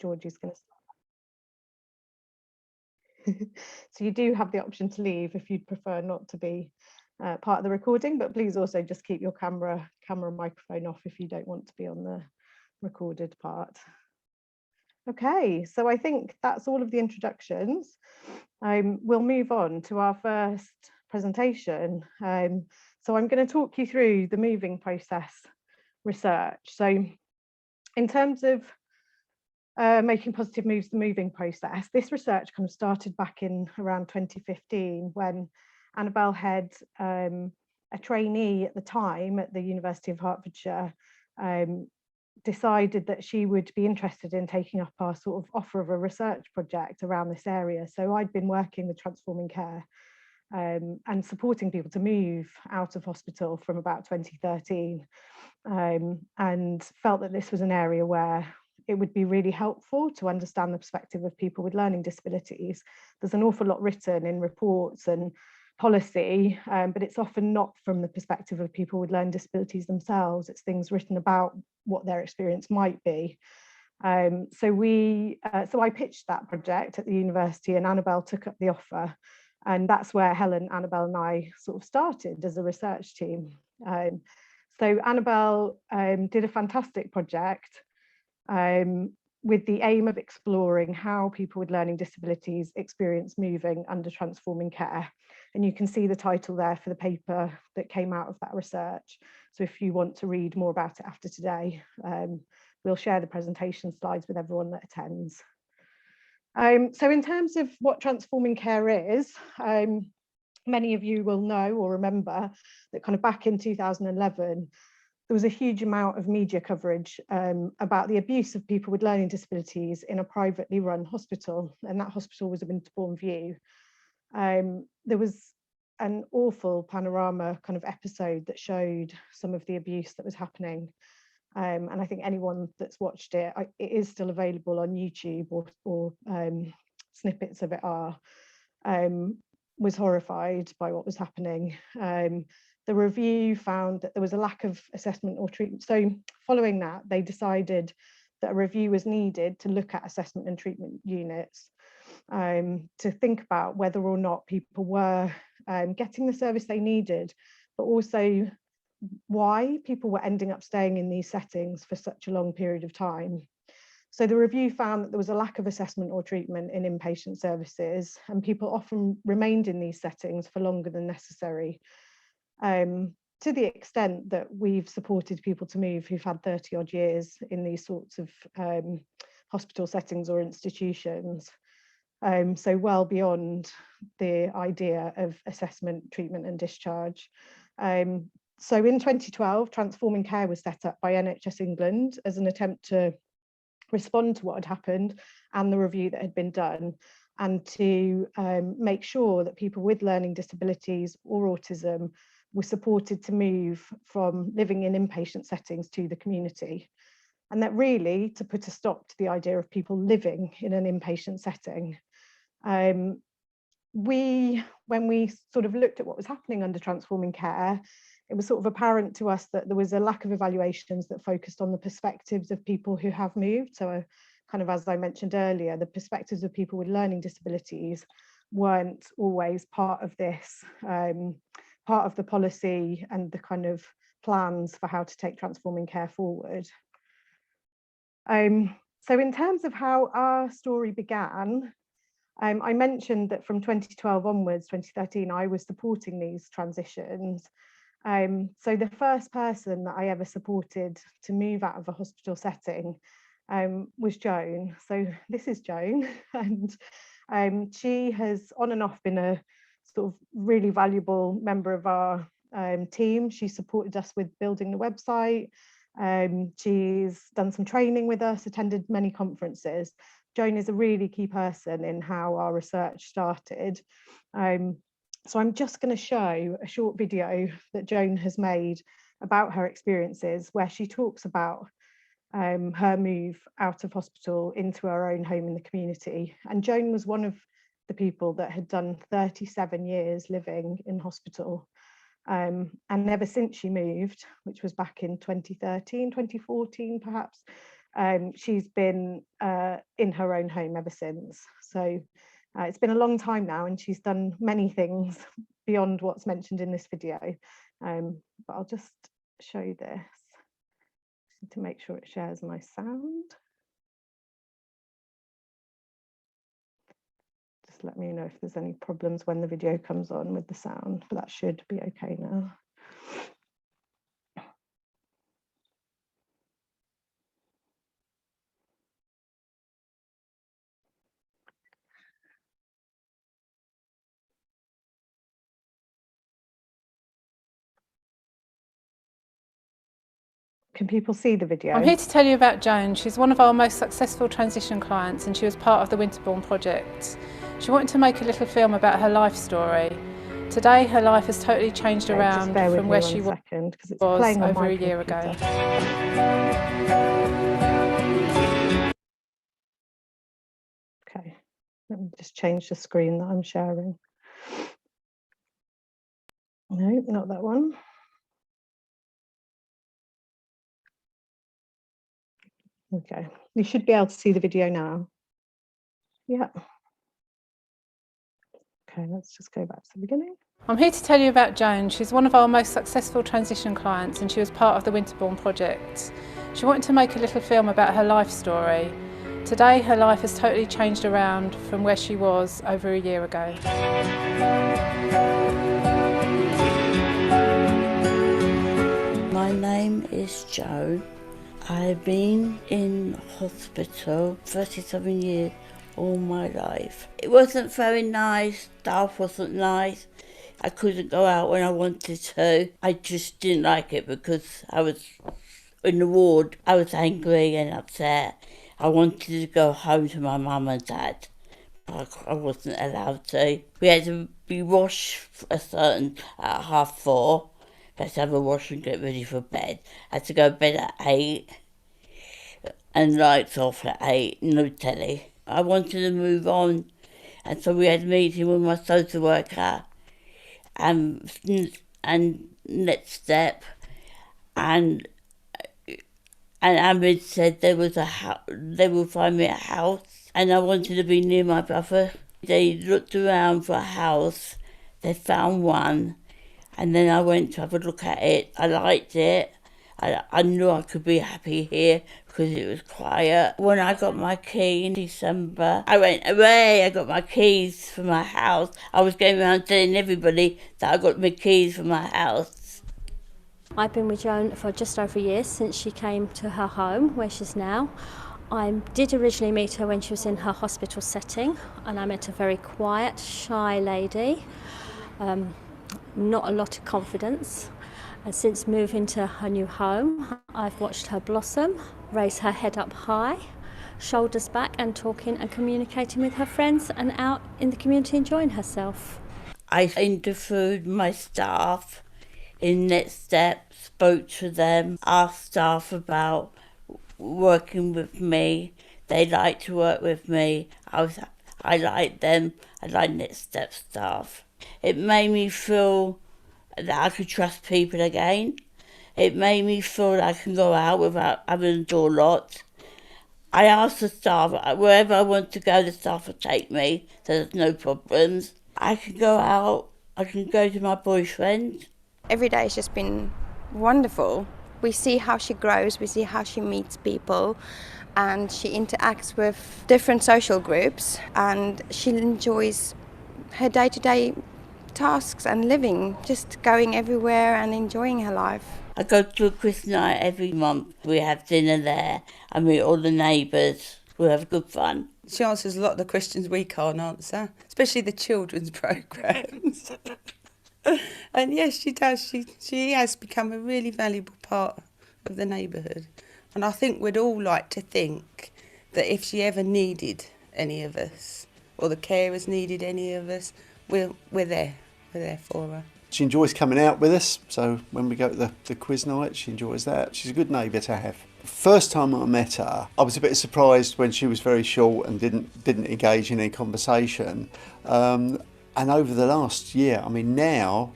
Georgie's going to start. So you do have the option to leave if you'd prefer not to be part of the recording, but please also just keep your camera and microphone off if you don't want to be on the recorded part. Okay, so I think that's all of the introductions. We'll move on to our first presentation. So I'm going to talk you through the moving process research. So in terms of making positive moves, the moving process, this research kind of started back in around 2015 when Annabelle Head, a trainee at the time at the University of Hertfordshire, decided that she would be interested in taking up our sort of offer of a research project around this area. So I'd been working with Transforming Care and supporting people to move out of hospital from about 2013, and felt that this was an area where it would be really helpful to understand the perspective of people with learning disabilities. There's an awful lot written in reports and policy, but it's often not from the perspective of people with learning disabilities themselves. It's things written about what their experience might be. So I pitched that project at the university and Annabelle took up the offer. And that's where Helen, Annabelle and I sort of started as a research team. So Annabelle did a fantastic project with the aim of exploring how people with learning disabilities experience moving under transforming care. And you can see the title there for the paper that came out of that research. So if you want to read more about it after today, we'll share the presentation slides with everyone that attends. So in terms of what transforming care is, many of you will know or remember that kind of back in 2011, there was a huge amount of media coverage about the abuse of people with learning disabilities in a privately run hospital, and that hospital was Winterbourne View. There was an awful panorama kind of episode that showed some of the abuse that was happening. And I think anyone that's watched it, it is still available on YouTube or snippets of it are, was horrified by what was happening. The review found that there was a lack of assessment or treatment. So following that, they decided that a review was needed to look at assessment and treatment units, to think about whether or not people were getting the service they needed, but also why people were ending up staying in these settings for such a long period of time. So the review found that there was a lack of assessment or treatment in inpatient services, and people often remained in these settings for longer than necessary, to the extent that we've supported people to move who've had 30 odd years in these sorts of hospital settings or institutions. So well beyond the idea of assessment, treatment and discharge. So in 2012, Transforming Care was set up by NHS England as an attempt to respond to what had happened and the review that had been done, and to make sure that people with learning disabilities or autism were supported to move from living in inpatient settings to the community. And that really to put a stop to the idea of people living in an inpatient setting. When we sort of looked at what was happening under Transforming Care, it was sort of apparent to us that there was a lack of evaluations that focused on the perspectives of people who have moved. So kind of, as I mentioned earlier, the perspectives of people with learning disabilities weren't always part of this, part of the policy and the kind of plans for how to take Transforming Care forward. So in terms of how our story began, I mentioned that from 2012 onwards, 2013, I was supporting these transitions. So the first person that I ever supported to move out of a hospital setting was Joan. So this is Joan, and she has on and off been a sort of really valuable member of our team. She supported us with building the website. She's done some training with us, attended many conferences. Joan is a really key person in how our research started. So I'm just going to show a short video that Joan has made about her experiences, where she talks about her move out of hospital into her own home in the community. And Joan was one of the people that had done 37 years living in hospital. And ever since she moved, which was back in 2013, 2014 perhaps, she's been in her own home ever since. So it's been a long time now, and she's done many things beyond what's mentioned in this video. But I'll just show you this to make sure it shares my sound. Just let me know if there's any problems when the video comes on with the sound, but that should be okay now. Can people see the video? I'm here to tell you about Joan. She's one of our most successful transition clients, and she was part of the Winterbourne project. She wanted to make a little film about her life story. Today her life has totally changed around from where she was over a year ago. Okay, let me just change the screen that I'm sharing. No, not that one. Okay, you should be able to see the video now. Yeah. Okay, let's just go back to the beginning. I'm here to tell you about Joan. She's one of our most successful transition clients, and she was part of the Winterbourne project. She wanted to make a little film about her life story. Today her life has totally changed around from where she was over a year ago. My name is Joan. I've been in hospital 37 years, all my life. It wasn't very nice, staff wasn't nice. I couldn't go out when I wanted to. I just didn't like it because I was in the ward. I was angry and upset. I wanted to go home to my mum and dad. I wasn't allowed to. We had to be washed at 4:30. Let's have a wash and get ready for bed. I had to go to bed at 8 and lights off at 8, no telly. I wanted to move on, and so we had a meeting with my social worker and Next Step, and Ahmed said they would find me a house, and I wanted to be near my brother. They looked around for a house, they found one, and then I went to have a look at it. I liked it. I knew I could be happy here because it was quiet. When I got my key in December, I went, hooray, I got my keys for my house. I was going around telling everybody that I got my keys for my house. I've been with Joan for just over a year since she came to her home where she's now. I did originally meet her when she was in her hospital setting, and I met a very quiet, shy lady, not a lot of confidence. And since moving to her new home, I've watched her blossom, raise her head up high, shoulders back, and talking and communicating with her friends and out in the community enjoying herself. I interviewed my staff in Next Step, spoke to them, asked staff about working with me. They liked to work with me. I liked them. I liked Next Step staff. It made me feel that I could trust people again. It made me feel that I can go out without having the door locked. I asked the staff, wherever I want to go, the staff will take me, so there's no problems. I can go out, I can go to my boyfriend. Every day has just been wonderful. We see how she grows, we see how she meets people, and she interacts with different social groups, and she enjoys her day-to-day tasks and living, just going everywhere and enjoying her life. I go to a quiz night every month. We have dinner there. I meet all the neighbours. We have good fun. She answers a lot of the questions we can't answer, especially the children's programmes. And yes, she does. She has become a really valuable part of the neighbourhood. And I think we'd all like to think that if she ever needed any of us, or the carers needed any of us, we're there. We're there for her. She enjoys coming out with us, so when we go to the quiz night, she enjoys that. She's a good neighbour to have. First time I met her, I was a bit surprised when she was very short and didn't engage in any conversation. And over the last year, I mean now,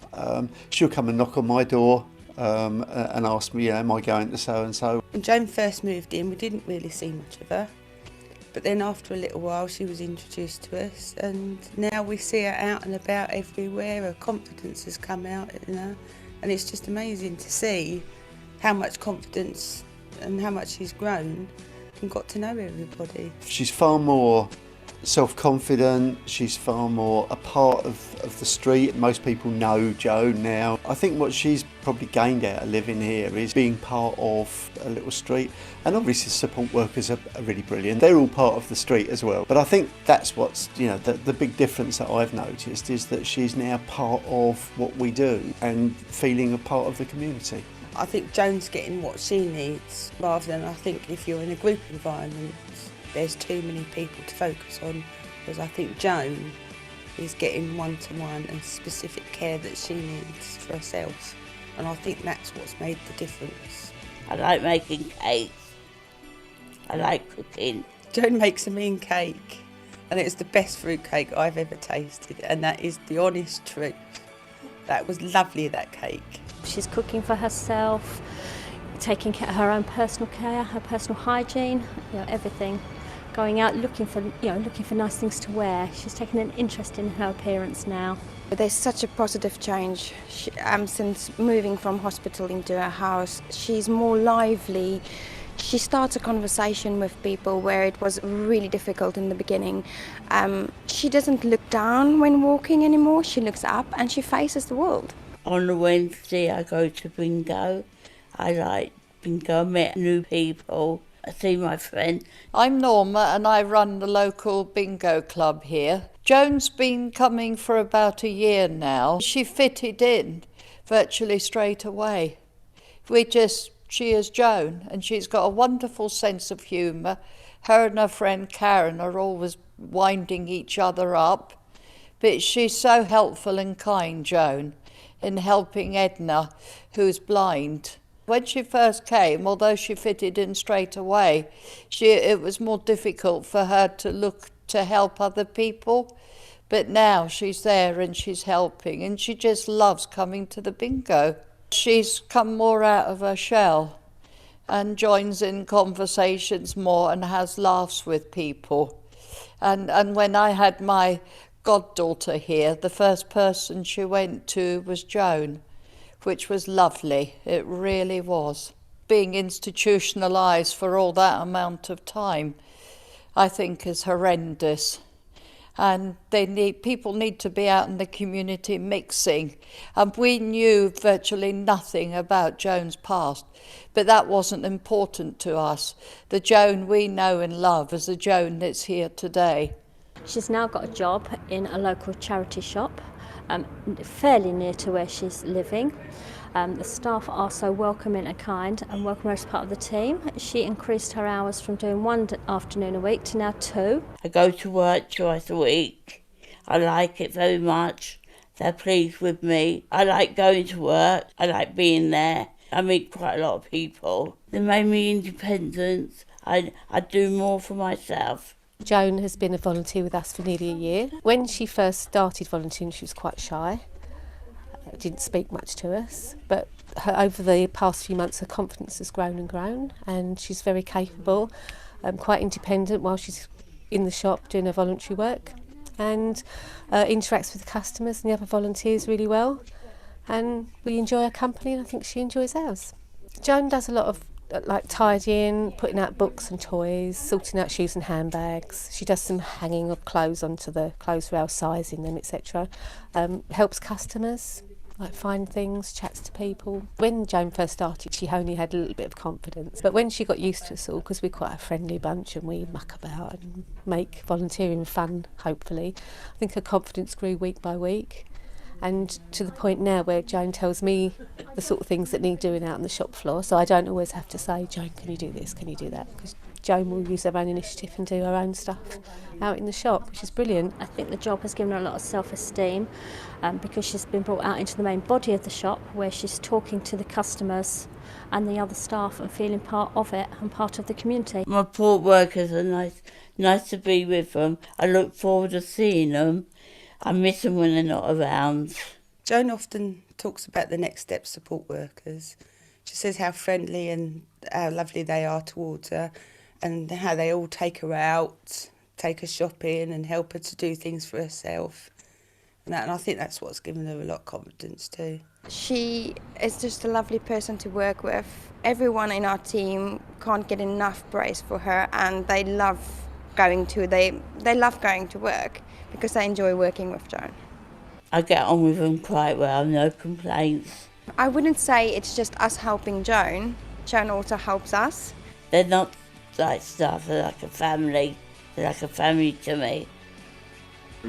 she'll come and knock on my door and ask me, am I going to so and so? When Joan first moved in, we didn't really see much of her. But then after a little while she was introduced to us, and now we see her out and about everywhere. Her confidence has come out, you know, and it's just amazing to see how much confidence and how much she's grown and got to know everybody. She's far more self-confident, she's far more a part of the street. Most people know Jo now. I think what she's probably gained out of living here is being part of a little street, and obviously support workers are really brilliant. They're all part of the street as well, but I think that's what's, you know, the big difference that I've noticed is that she's now part of what we do and feeling a part of the community. I think Joan's getting what she needs, rather than I think if you're in a group environment there's too many people to focus on, whereas I think Joan is getting one-to-one and specific care that she needs for herself, and I think that's what's made the difference. I like making cakes. I like cooking. Joan makes a mean cake, and it's the best fruit cake I've ever tasted, and that is the honest truth. That was lovely, that cake. She's cooking for herself, taking care of her own personal care, her personal hygiene, you know, everything. Going out looking for nice things to wear. She's taken an interest in her appearance now. There's such a positive change since moving from hospital into her house. She's more lively. She starts a conversation with people where it was really difficult in the beginning. She doesn't look down when walking anymore. She looks up and she faces the world. On a Wednesday I go to bingo. I like bingo, I met new people. I see my friend. I'm Norma and I run the local bingo club here. Joan's been coming for about a year now. She fitted in virtually straight away. She is Joan, and she's got a wonderful sense of humour. Her and her friend Karen are always winding each other up. But she's so helpful and kind, Joan, in helping Edna, who's blind. When she first came, although she fitted in straight away, it was more difficult for her to look to help other people. But now she's there and she's helping, and she just loves coming to the bingo. She's come more out of her shell and joins in conversations more and has laughs with people. And when I had my goddaughter here, the first person she went to was Joan, which was lovely. It really was. Being institutionalised for all that amount of time, I think, is horrendous. And people need to be out in the community mixing. And we knew virtually nothing about Joan's past, but that wasn't important to us. The Joan we know and love is the Joan that's here today. She's now got a job in a local charity shop, fairly near to where she's living. The staff are so welcoming and kind and welcome her as part of the team. She increased her hours from doing one afternoon a week to now 2. I go to work twice a week. I like it very much. They're pleased with me. I like going to work. I like being there. I meet quite a lot of people. They made me independent. I do more for myself. Joan has been a volunteer with us for nearly a year. When she first started volunteering, she was quite shy. Didn't speak much to us, but over the past few months her confidence has grown and grown, and she's very capable, quite independent while she's in the shop doing her voluntary work, and interacts with the customers and the other volunteers really well, and we enjoy her company and I think she enjoys ours. Joan does a lot of like tidying, putting out books and toys, sorting out shoes and handbags. She does some hanging of clothes onto the clothes rail, sizing them, etc. Helps customers, like find things, chats to people. When Joan first started, she only had a little bit of confidence, but when she got used to us all, because we're quite a friendly bunch and we muck about and make volunteering fun, hopefully, I think her confidence grew week by week, and to the point now where Joan tells me the sort of things that need doing out on the shop floor, so I don't always have to say, Joan, can you do this, can you do that, because Joan will use her own initiative and do her own stuff out in the shop, which is brilliant. I think the job has given her a lot of self-esteem because she's been brought out into the main body of the shop where she's talking to the customers and the other staff and feeling part of it and part of the community. My support workers are nice to be with them. I look forward to seeing them. I miss them when they're not around. Joan often talks about the next step support workers. She says how friendly and how lovely they are towards her, and how they all take her out, take her shopping and help her to do things for herself. And I think that's what's given her a lot of confidence too. She is just a lovely person to work with. Everyone in our team can't get enough praise for her, and they love going to work because they enjoy working with Joan. I get on with them quite well, no complaints. I wouldn't say it's just us helping Joan. Joan also helps us. They're not like staff, they're like a family. They're like a family to me.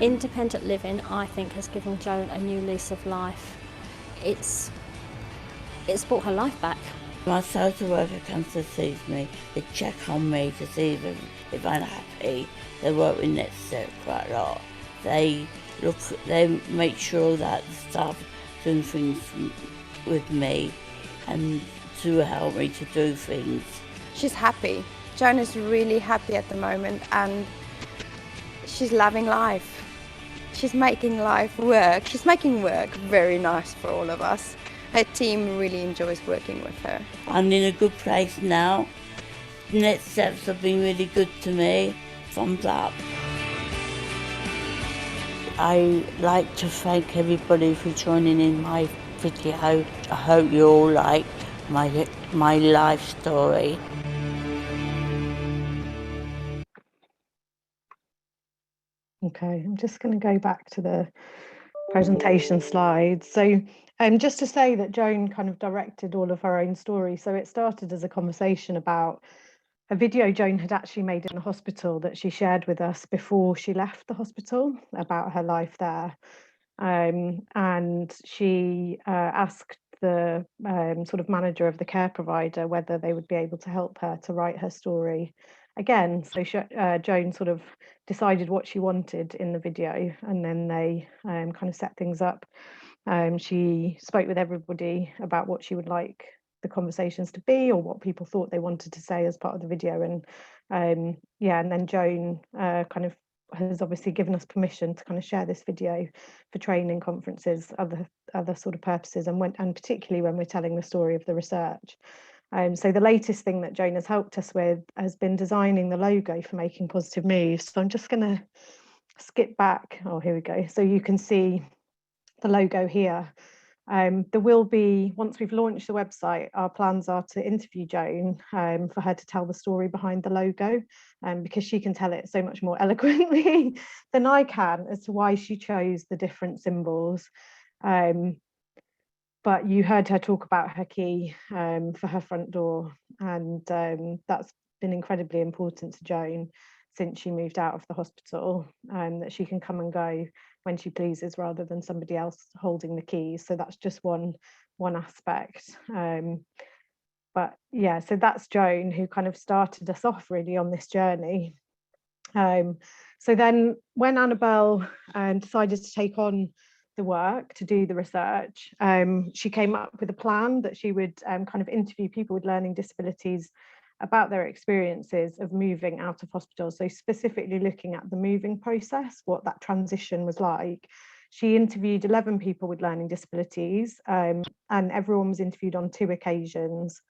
Independent living, I think, has given Joan a new lease of life. It's brought her life back. My social worker comes to see me, they check on me to see if I'm happy. They work with Next Step quite a lot. They make sure that the staff are doing things with me and to help me to do things. She's happy. Joan is really happy at the moment, and she's loving life. She's making life work. She's making work very nice for all of us. Her team really enjoys working with her. I'm in a good place now. Next Steps have been really good to me. Thumbs up. I like to thank everybody for joining in my video. I hope you all like my life story. Okay, I'm just going to go back to the presentation slides. So just to say that Joan kind of directed all of her own story. So it started as a conversation about a video Joan had actually made in the hospital that she shared with us before she left the hospital about her life there. And she asked the sort of manager of the care provider whether they would be able to help her to write her story again. So Joan sort of decided what she wanted in the video, and then they kind of set things up. She spoke with everybody about what she would like the conversations to be, or what people thought they wanted to say as part of the video. And and then Joan kind of has obviously given us permission to kind of share this video for training, conferences, other sort of purposes, and particularly when we're telling the story of the research. So the latest thing that Joan has helped us with has been designing the logo for Making Positive Moves. So I'm just going to skip back. Oh, here we go. So you can see the logo here. There will be, once we've launched the website, our plans are to interview Joan for her to tell the story behind the logo, because she can tell it so much more eloquently than I can as to why she chose the different symbols. But you heard her talk about her key for her front door, and that's been incredibly important to Joan since she moved out of the hospital, that she can come and go when she pleases rather than somebody else holding the keys. So that's just one aspect. But yeah, so that's Joan, who kind of started us off really on this journey. So then when Annabelle decided to take on the work to do the research, she came up with a plan that she would kind of interview people with learning disabilities about their experiences of moving out of hospital. So specifically looking at the moving process, what that transition was like. She interviewed 11 people with learning disabilities, and everyone was interviewed on 2 occasions.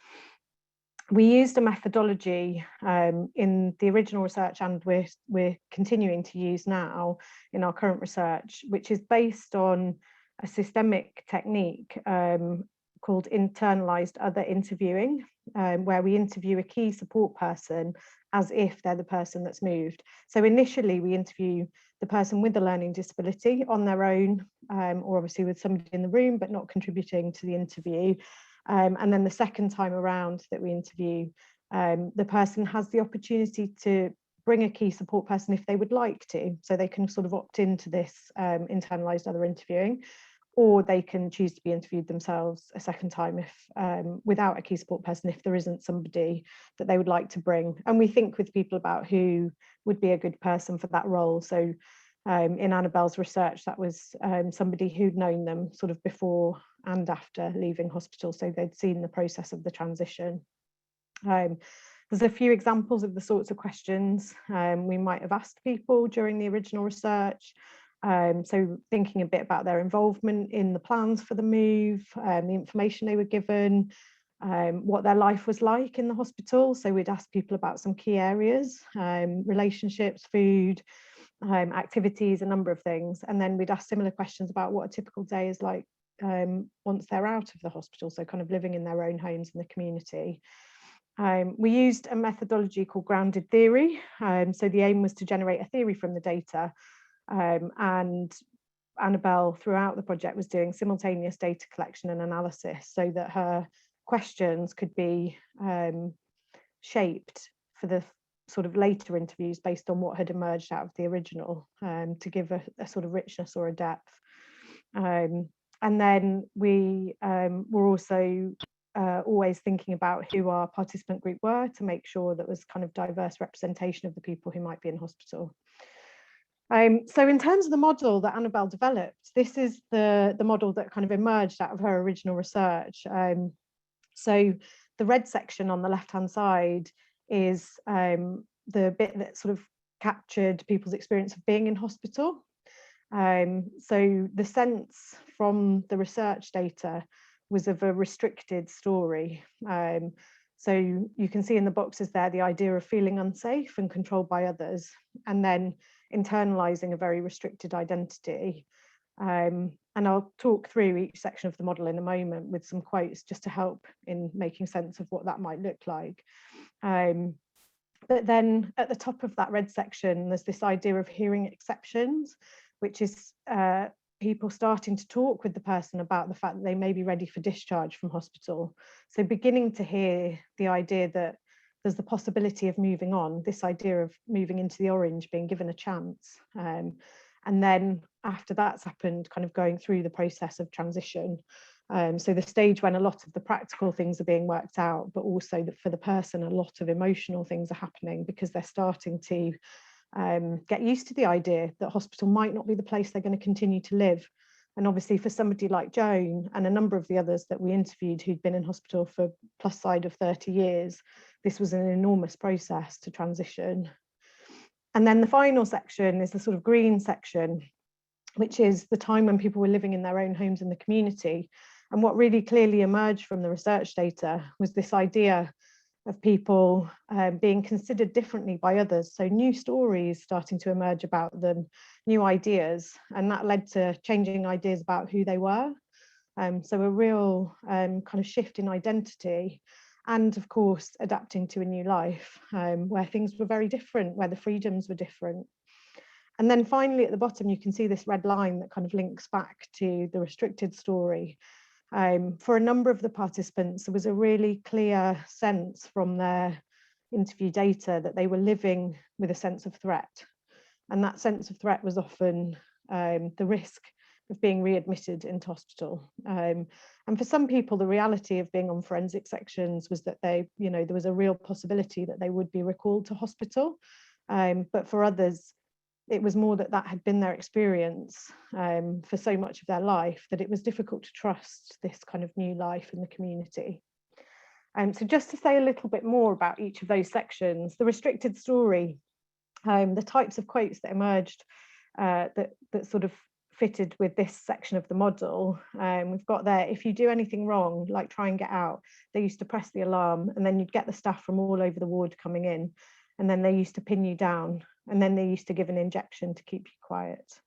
We used a methodology in the original research, and we're continuing to use now in our current research, which is based on a systemic technique called internalized other interviewing, where we interview a key support person as if they're the person that's moved. So initially we interview the person with the learning disability on their own, or obviously with somebody in the room but not contributing to the interview. And then the second time around that we interview, the person has the opportunity to bring a key support person if they would like to. So they can sort of opt into this internalised other interviewing, or they can choose to be interviewed themselves a second time if without a key support person, if there isn't somebody that they would like to bring. And we think with people about who would be a good person for that role. So in Annabelle's research, that was somebody who'd known them sort of before and after leaving hospital, so they'd seen the process of the transition. There's a few examples of the sorts of questions we might have asked people during the original research. So thinking a bit about their involvement in the plans for the move, the information they were given, what their life was like in the hospital. So we'd ask people about some key areas, relationships, food, activities, a number of things. And then we'd ask similar questions about what a typical day is like once they're out of the hospital, so kind of living in their own homes in the community. We used a methodology called grounded theory. So the aim was to generate a theory from the data, and Annabelle throughout the project was doing simultaneous data collection and analysis so that her questions could be shaped for the sort of later interviews based on what had emerged out of the original, to give a sort of richness or a depth. And then we were also always thinking about who our participant group were to make sure that was kind of diverse representation of the people who might be in hospital. So in terms of the model that Annabelle developed, this is the model that kind of emerged out of her original research. So the red section on the left-hand side is the bit that sort of captured people's experience of being in hospital. So the sense from the research data was of a restricted story. So you can see in the boxes there the idea of feeling unsafe and controlled by others, and then internalizing a very restricted identity. And I'll talk through each section of the model in a moment with some quotes just to help in making sense of what that might look like. But then at the top of that red section, there's this idea of hearing exceptions, which is people starting to talk with the person about the fact that they may be ready for discharge from hospital. So beginning to hear the idea that there's the possibility of moving on, this idea of moving into the orange, being given a chance. And then after that's happened, kind of going through the process of transition. So the stage when a lot of the practical things are being worked out, but also that for the person, a lot of emotional things are happening because they're starting to get used to the idea that hospital might not be the place they're going to continue to live. And obviously for somebody like Joan and a number of the others that we interviewed who'd been in hospital for plus side of 30 years, this was an enormous process to transition. And then the final section is the sort of green section, which is the time when people were living in their own homes in the community. And what really clearly emerged from the research data was this idea of people being considered differently by others. So new stories starting to emerge about them, new ideas, and that led to changing ideas about who they were. So a real kind of shift in identity, and of course, adapting to a new life where things were very different, where the freedoms were different. And then finally at the bottom, you can see this red line that kind of links back to the restricted story. For a number of the participants, there was a really clear sense from their interview data that they were living with a sense of threat. And that sense of threat was often the risk of being readmitted into hospital. And for some people, the reality of being on forensic sections was that there was a real possibility that they would be recalled to hospital. But for others, it was more that had been their experience for so much of their life that it was difficult to trust this kind of new life in the community. So just to say a little bit more about each of those sections, the restricted story, the types of quotes that emerged that sort of fitted with this section of the model. We've got there, if you do anything wrong, like try and get out, they used to press the alarm, and then you'd get the staff from all over the ward coming in, and then they used to pin you down, and then they used to give an injection to keep you quiet.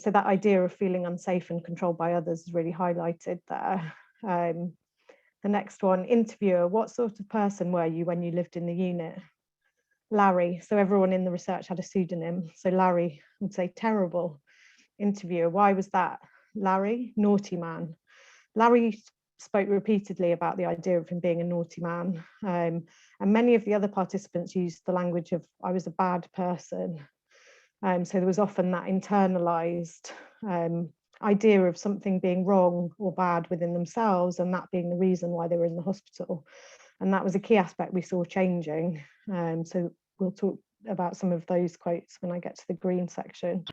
So that idea of feeling unsafe and controlled by others is really highlighted there. The next one, interviewer, what sort of person were you when you lived in the unit? Larry, so everyone in the research had a pseudonym. So Larry would say terrible. Interviewer, why was that? Larry, naughty man. Larry spoke repeatedly about the idea of him being a naughty man. And many of the other participants used the language of, I was a bad person. So there was often that internalized idea of something being wrong or bad within themselves, and that being the reason why they were in the hospital. And that was a key aspect we saw changing. So we'll talk about some of those quotes when I get to the green section.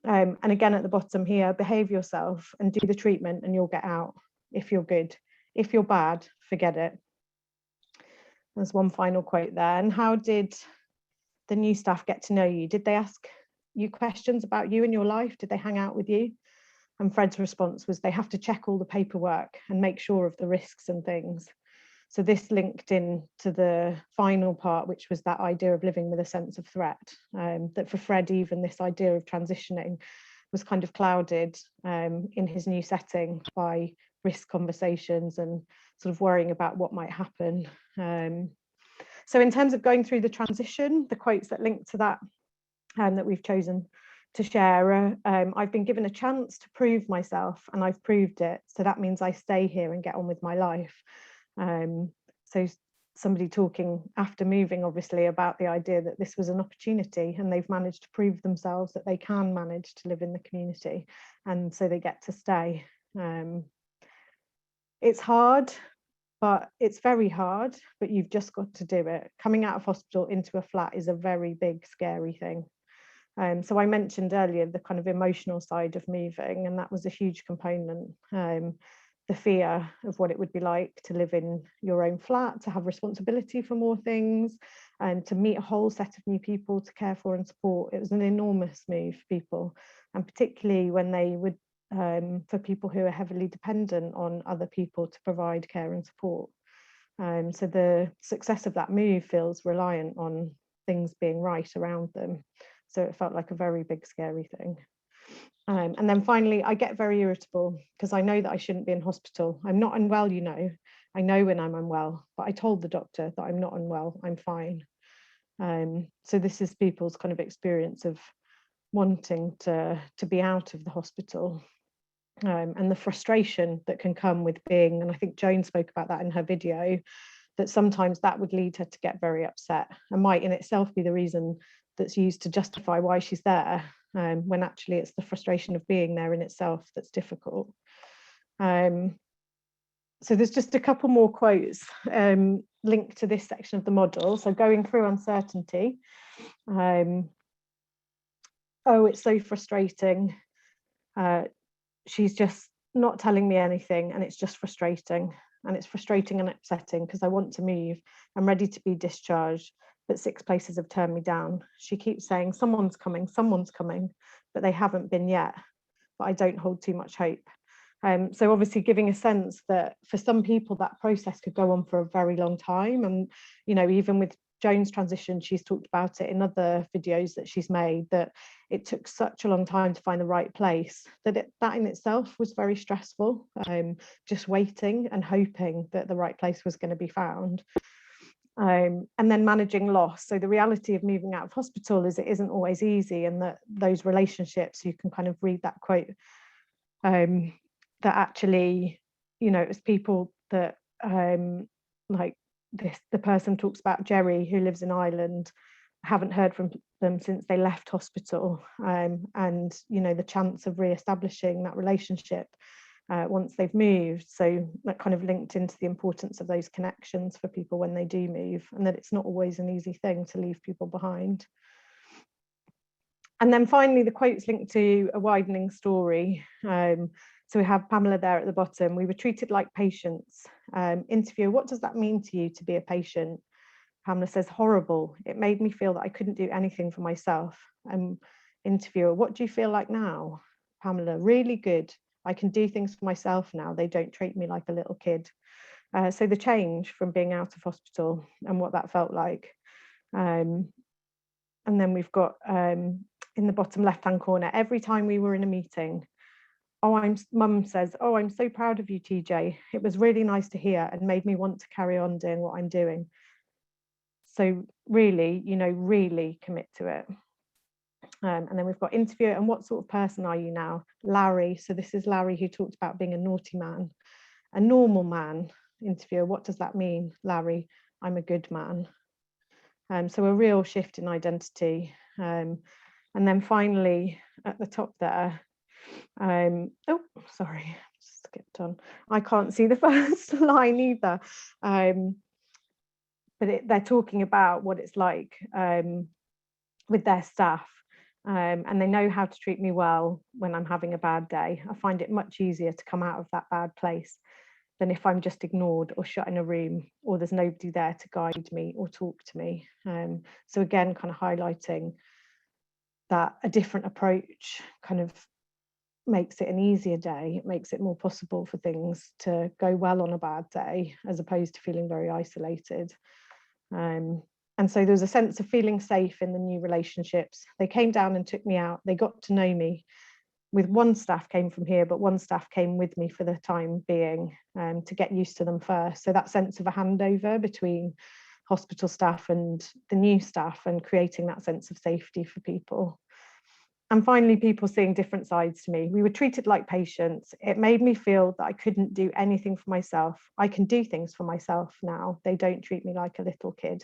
And again, at the bottom here, behave yourself and do the treatment and you'll get out if you're good. If you're bad, forget it. There's one final quote there. And how did the new staff get to know you? Did they ask you questions about you and your life? Did they hang out with you? And Fred's response was they have to check all the paperwork and make sure of the risks and things. So this linked in to the final part, which was that idea of living with a sense of threat, that for Fred, even this idea of transitioning was kind of clouded in his new setting by risk conversations and sort of worrying about what might happen. So in terms of going through the transition, the quotes that link to that that we've chosen to share, I've been given a chance to prove myself and I've proved it. So that means I stay here and get on with my life. So somebody talking after moving, obviously, about the idea that this was an opportunity and they've managed to prove themselves that they can manage to live in the community, and so they get to stay. It's hard, but it's very hard, but you've just got to do it. Coming out of hospital into a flat is a very big, scary thing. So I mentioned earlier the kind of emotional side of moving, and that was a huge component. The fear of what it would be like to live in your own flat, to have responsibility for more things, and to meet a whole set of new people to care for and support. It was an enormous move for people, and particularly when they would, for people who are heavily dependent on other people to provide care and support. So the success of that move feels reliant on things being right around them. So it felt like a very big, scary thing. And then finally, I get very irritable because I know that I shouldn't be in hospital. I'm not unwell, you know. I know when I'm unwell, but I told the doctor that I'm not unwell, I'm fine. So this is people's kind of experience of wanting to be out of the hospital, and the frustration that can come with being, and I think Joan spoke about that in her video, that sometimes that would lead her to get very upset and might in itself be the reason that's used to justify why she's there, when actually it's the frustration of being there in itself that's difficult. So there's just a couple more quotes linked to this section of the model. So going through uncertainty. Oh, it's so frustrating. She's just not telling me anything and it's just frustrating. And it's frustrating and upsetting because I want to move. I'm ready to be discharged, but 6 places have turned me down. She keeps saying, someone's coming, but they haven't been yet. But I don't hold too much hope. So obviously giving a sense that for some people that process could go on for a very long time. And, you know, even with Joan's transition, she's talked about it in other videos that she's made, that it took such a long time to find the right place, that that in itself was very stressful, just waiting and hoping that the right place was going to be found. And then managing loss. So the reality of moving out of hospital is it isn't always easy, and that those relationships, you can kind of read that quote, that actually, you know, it's people that like this, the person talks about Jerry, who lives in Ireland, haven't heard from them since they left hospital, and you know, the chance of re-establishing that relationship once they've moved. So that kind of linked into the importance of those connections for people when they do move, and that it's not always an easy thing to leave people behind. And then finally, the quotes linked to a widening story. So we have Pamela there at the bottom. We were treated like patients. Interviewer, what does that mean to you to be a patient? Pamela says, horrible. It made me feel that I couldn't do anything for myself. Interviewer, what do you feel like now? Pamela, really good. I can do things for myself now. They don't treat me like a little kid. So the change from being out of hospital and what that felt like. And then we've got in the bottom left-hand corner, every time we were in a meeting, Mum says, oh, I'm so proud of you, TJ. It was really nice to hear and made me want to carry on doing what I'm doing. So really, you know, really commit to it. And then we've got interviewer, and what sort of person are you now? Larry. So this is Larry, who talked about being a naughty man. A normal man. Interviewer, what does that mean? Larry, I'm a good man. So a real shift in identity. And then finally, at the top there, oh, sorry, skipped on. I can't see the first line either. But they're talking about what it's like with their staff. And they know how to treat me well when I'm having a bad day. I find it much easier to come out of that bad place than if I'm just ignored or shut in a room, or there's nobody there to guide me or talk to me. So again, kind of highlighting that a different approach kind of makes it an easier day. It makes it more possible for things to go well on a bad day, as opposed to feeling very isolated. And so there was a sense of feeling safe in the new relationships. They came down and took me out. They got to know me. With one staff came from here, but one staff came with me for the time being, to get used to them first. So that sense of a handover between hospital staff and the new staff, and creating that sense of safety for people. And finally, people seeing different sides to me. We were treated like patients. It made me feel that I couldn't do anything for myself. I can do things for myself now. They don't treat me like a little kid.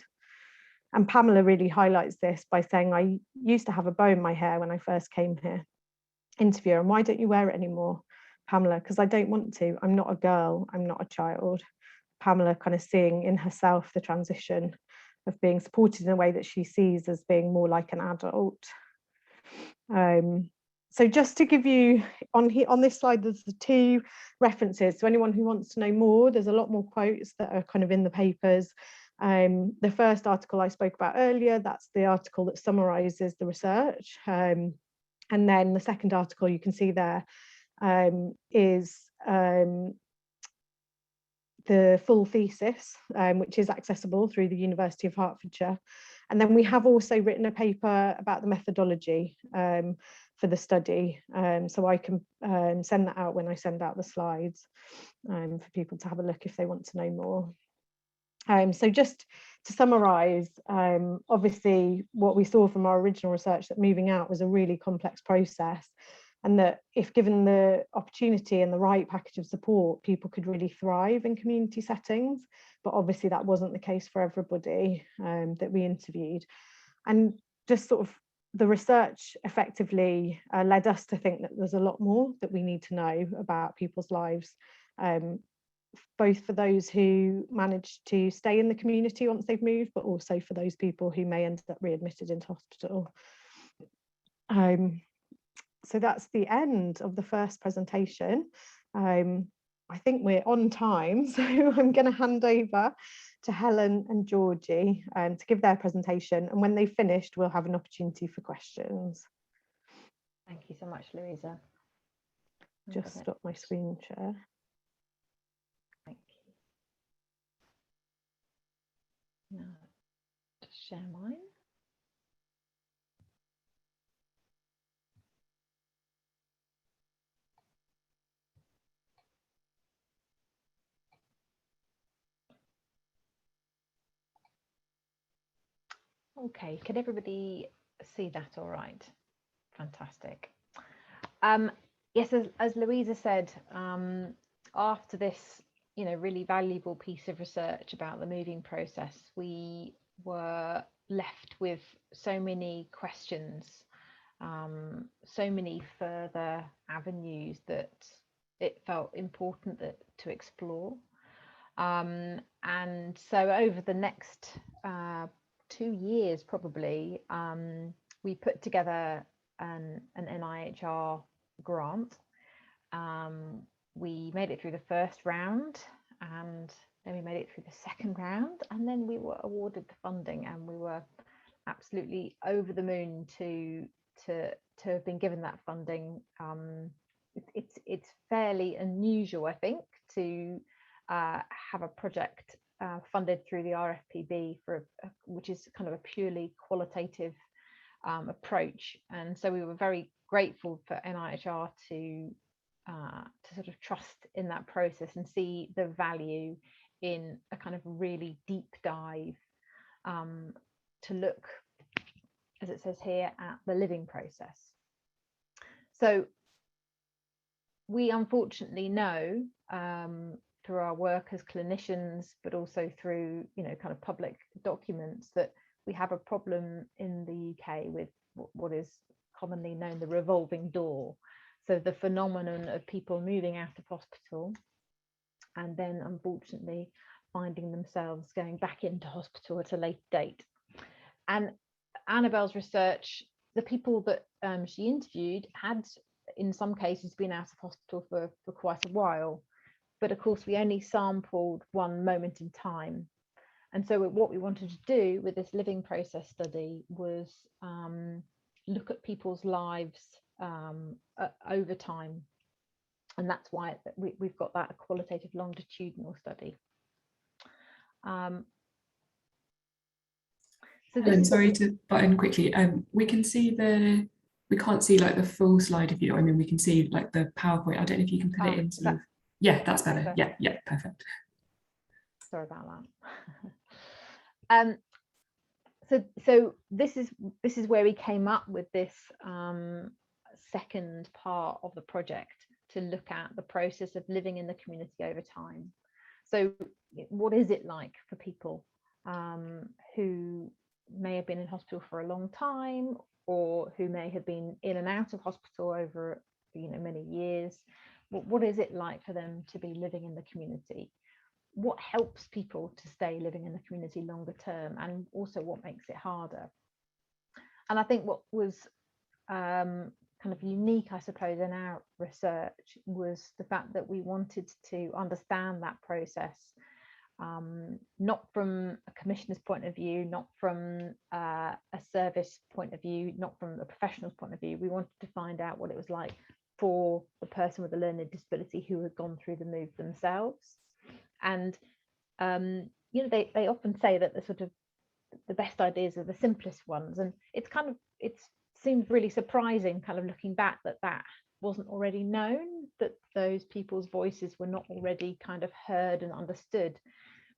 And Pamela really highlights this by saying, I used to have a bow in my hair when I first came here. Interviewer, and why don't you wear it anymore? Pamela, because I don't want to. I'm not a girl. I'm not a child. Pamela kind of seeing in herself the transition of being supported in a way that she sees as being more like an adult. So just to give you, on this slide, there's the 2 references. So anyone who wants to know more, there's a lot more quotes that are kind of in the papers. The first article I spoke about earlier, that's the article that summarises the research. And then the second article you can see there is the full thesis, which is accessible through the University of Hertfordshire. And then we have also written a paper about the methodology for the study. So I can send that out when I send out the slides for people to have a look if they want to know more. So just to summarise, obviously what we saw from our original research, that moving out was a really complex process, and that if given the opportunity and the right package of support, people could really thrive in community settings. But obviously that wasn't the case for everybody that we interviewed. And just sort of the research effectively led us to think that there's a lot more that we need to know about people's lives, both for those who managed to stay in the community once they've moved, but also for those people who may end up readmitted into hospital. So that's the end of the first presentation. I think we're on time, so I'm going to hand over to Helen and Georgie to give their presentation, and when they've finished, we'll have an opportunity for questions. Thank you so much, Louisa. Just stop my screen share. Thank you. Now, just share mine. Okay, can everybody see that all right? Fantastic. Yes, as Louisa said, after this, really valuable piece of research about the moving process, we were left with so many questions, so many further avenues that it felt important to explore. And so over the next 2 years, probably, we put together an NIHR grant. We made it through the first round, and then we made it through the second round, and then we were awarded the funding, and we were absolutely over the moon to have been given that funding. It's fairly unusual, I think, to have a project funded through the RFPB which is kind of a purely qualitative approach, and so we were very grateful for NIHR to sort of trust in that process and see the value in a kind of really deep dive to look, as it says here, at the living process. So we unfortunately know through our work as clinicians, but also through kind of public documents, that we have a problem in the UK with what is commonly known the revolving door. So the phenomenon of people moving out of hospital and then unfortunately finding themselves going back into hospital at a later date. And Annabelle's research, the people that she interviewed had in some cases been out of hospital for quite a while. But of course, we only sampled one moment in time. And so what we wanted to do with this living process study was look at people's lives over time, and that's why we've got that qualitative longitudinal study. So Helen, sorry to butt in quickly. We can see we can't see like the full slide of you. I mean, we can see like the PowerPoint. I don't know if you can put it in sort of. Yeah, that's better. Yeah, perfect. Sorry about that. So this is where we came up with this second part of the project, to look at the process of living in the community over time. So what is it like for people who may have been in hospital for a long time, or who may have been in and out of hospital over many years? What is it like for them to be living in the community? What helps people to stay living in the community longer term, and also what makes it harder? And I think what was kind of unique, I suppose, in our research was the fact that we wanted to understand that process, not from a commissioner's point of view, not from a service point of view, not from a professional's point of view. We wanted to find out what it was like for the person with a learning disability who had gone through the move themselves. And they often say that the best ideas are the simplest ones, and it seems really surprising, kind of looking back, that wasn't already known, that those people's voices were not already kind of heard and understood.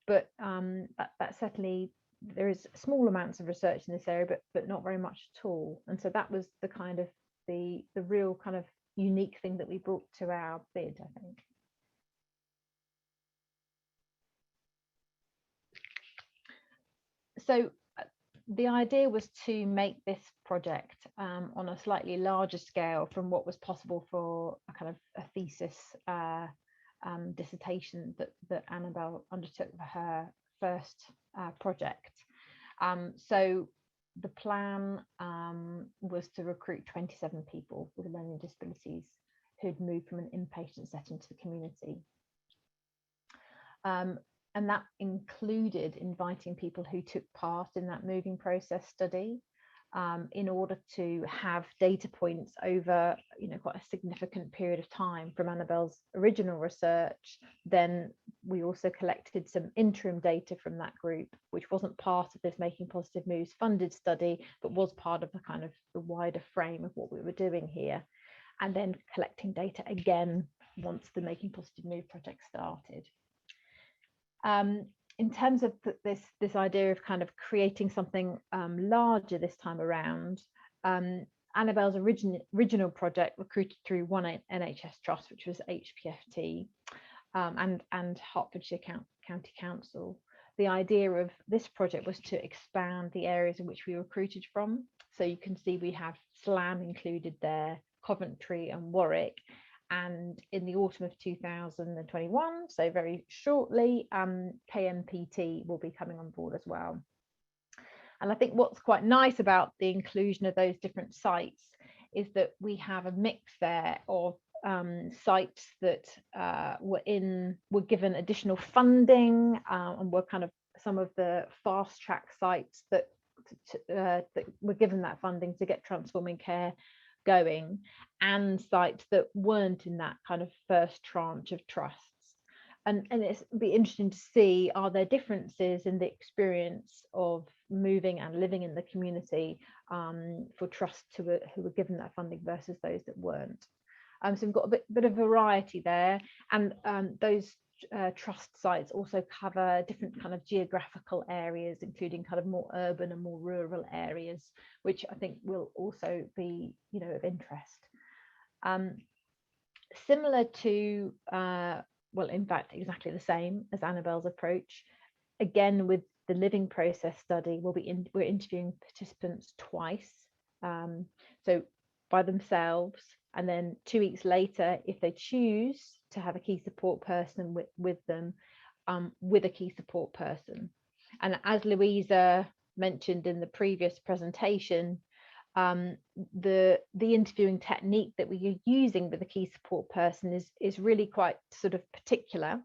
But that certainly, there is small amounts of research in this area, but not very much at all. And so that was the kind of the real kind of unique thing that we brought to our bid, I think. So the idea was to make this project on a slightly larger scale from what was possible for a kind of a thesis dissertation that Annabelle undertook for her first project. So the plan was to recruit 27 people with learning disabilities who'd moved from an inpatient setting to the community. And that included inviting people who took part in that moving process study, in order to have data points over quite a significant period of time from Annabelle's original research. Then we also collected some interim data from that group, which wasn't part of this Making Positive Moves funded study, but was part of the kind of the wider frame of what we were doing here. And then collecting data again once the Making Positive Move project started. In terms of this idea of kind of creating something larger this time around, Annabelle's original project recruited through one NHS trust, which was HPFT, and Hertfordshire County Council. The idea of this project was to expand the areas in which we recruited from. So you can see we have SLAM included there, Coventry and Warwick. And in the autumn of 2021, so very shortly, KMPT will be coming on board as well. And I think what's quite nice about the inclusion of those different sites is that we have a mix there of sites that were given additional funding, and were kind of some of the fast track sites that were given that funding to get Transforming Care going, and sites that weren't in that kind of first tranche of trusts. And it'd be interesting to see, are there differences in the experience of moving and living in the community for trusts who were given that funding versus those that weren't. So we've got a bit of variety there, and those trust sites also cover different kind of geographical areas, including kind of more urban and more rural areas, which I think will also be of interest. Similar to well, in fact, exactly the same as Annabelle's approach. Again, with the living process study, we're interviewing participants twice, so by themselves, and then 2 weeks later, if they choose to have a key support person with them, with a key support person. And as Louisa mentioned in the previous presentation, the interviewing technique that we are using with the key support person is really quite sort of particular,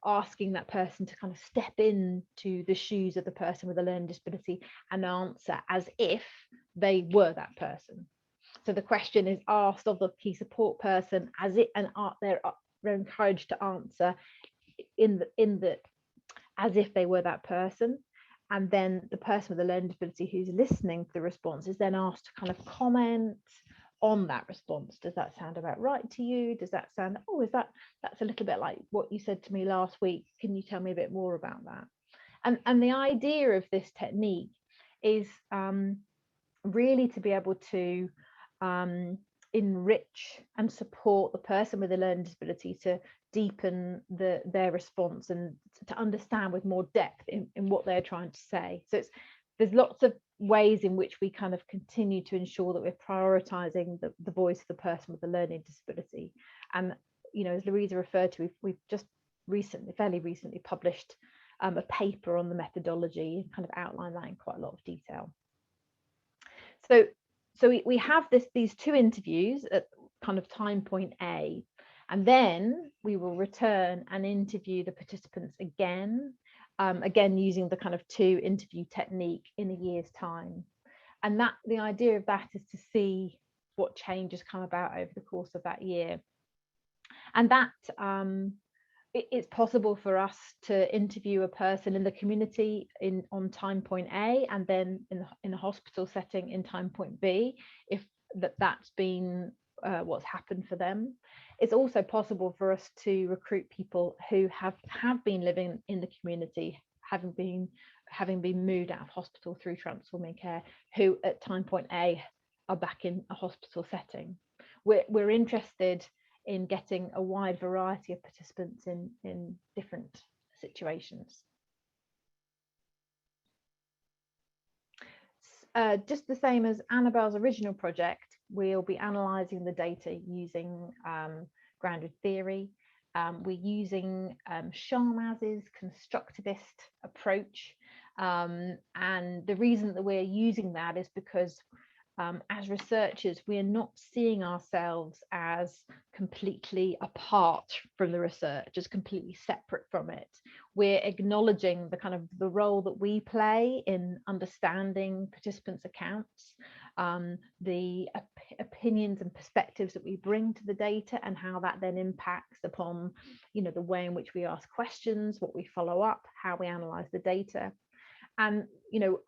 asking that person to kind of step into the shoes of the person with a learning disability and answer as if they were that person. So the question is asked of the key support person as it, and they're encouraged to answer in the as if they were that person. And then the person with a learning disability who's listening to the response is then asked to kind of comment on that response. Does that sound about right to you? Does that sound, oh, that's a little bit like what you said to me last week. Can you tell me a bit more about that? And the idea of this technique is really to be able to enrich and support the person with a learning disability to deepen their response and to understand with more depth in what they're trying to say. So there's lots of ways in which we kind of continue to ensure that we're prioritizing the voice of the person with a learning disability. And, you know, as Louisa referred to, we've just fairly recently published a paper on the methodology and kind of outlined that in quite a lot of detail. So we have these two interviews at kind of time point A, and then we will return and interview the participants again, again using the kind of two interview technique in a year's time. And that the idea of that is to see what changes come about over the course of that year. And that it's possible for us to interview a person in the community on time point A, and then in a hospital setting in time point B, if that's been what's happened for them. It's also possible for us to recruit people who have been living in the community, having been moved out of hospital through transforming care, who at time point A are back in a hospital setting. We're interested in getting a wide variety of participants in different situations. Just the same as Annabelle's original project, we'll be analysing the data using grounded theory. We're using Sharmaz's constructivist approach, and the reason that we're using that is because as researchers, we are not seeing ourselves as completely apart from the research, as completely separate from it. We're acknowledging the kind of the role that we play in understanding participants' accounts, the opinions and perspectives that we bring to the data, and how that then impacts upon, you know, the way in which we ask questions, what we follow up, how we analyze the data. And, you know,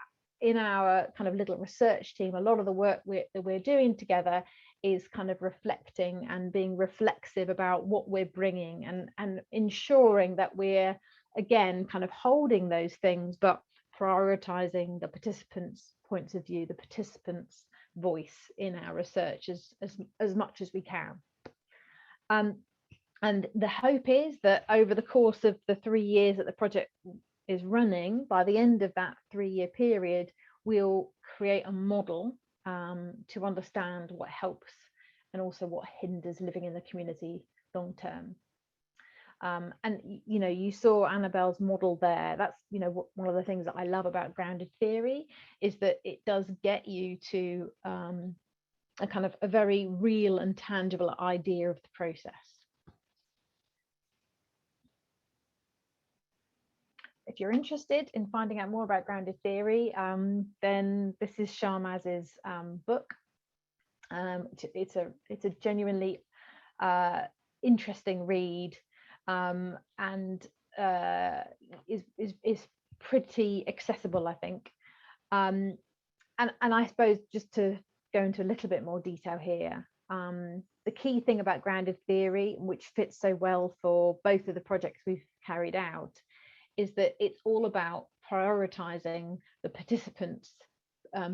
in our kind of little research team, a lot of the work that we're doing together is kind of reflecting and being reflexive about what we're bringing, and ensuring that we're, again, kind of holding those things, but prioritizing the participants' points of view, the participants' voice in our research as much as we can. And the hope is that over the course of the 3 years that the project is running, by the end of that 3-year period, we'll create a model to understand what helps and also what hinders living in the community long term. And you know, you saw Annabelle's model there. That's, you know, one of the things that I love about grounded theory is that it does get you to a kind of a very real and tangible idea of the process. If you're interested in finding out more about grounded theory, then this is Sharmaz's book. It's a genuinely interesting read, and is pretty accessible, I think. And I suppose, just to go into a little bit more detail here, the key thing about grounded theory, which fits so well for both of the projects we've carried out, is that it's all about prioritizing the participants'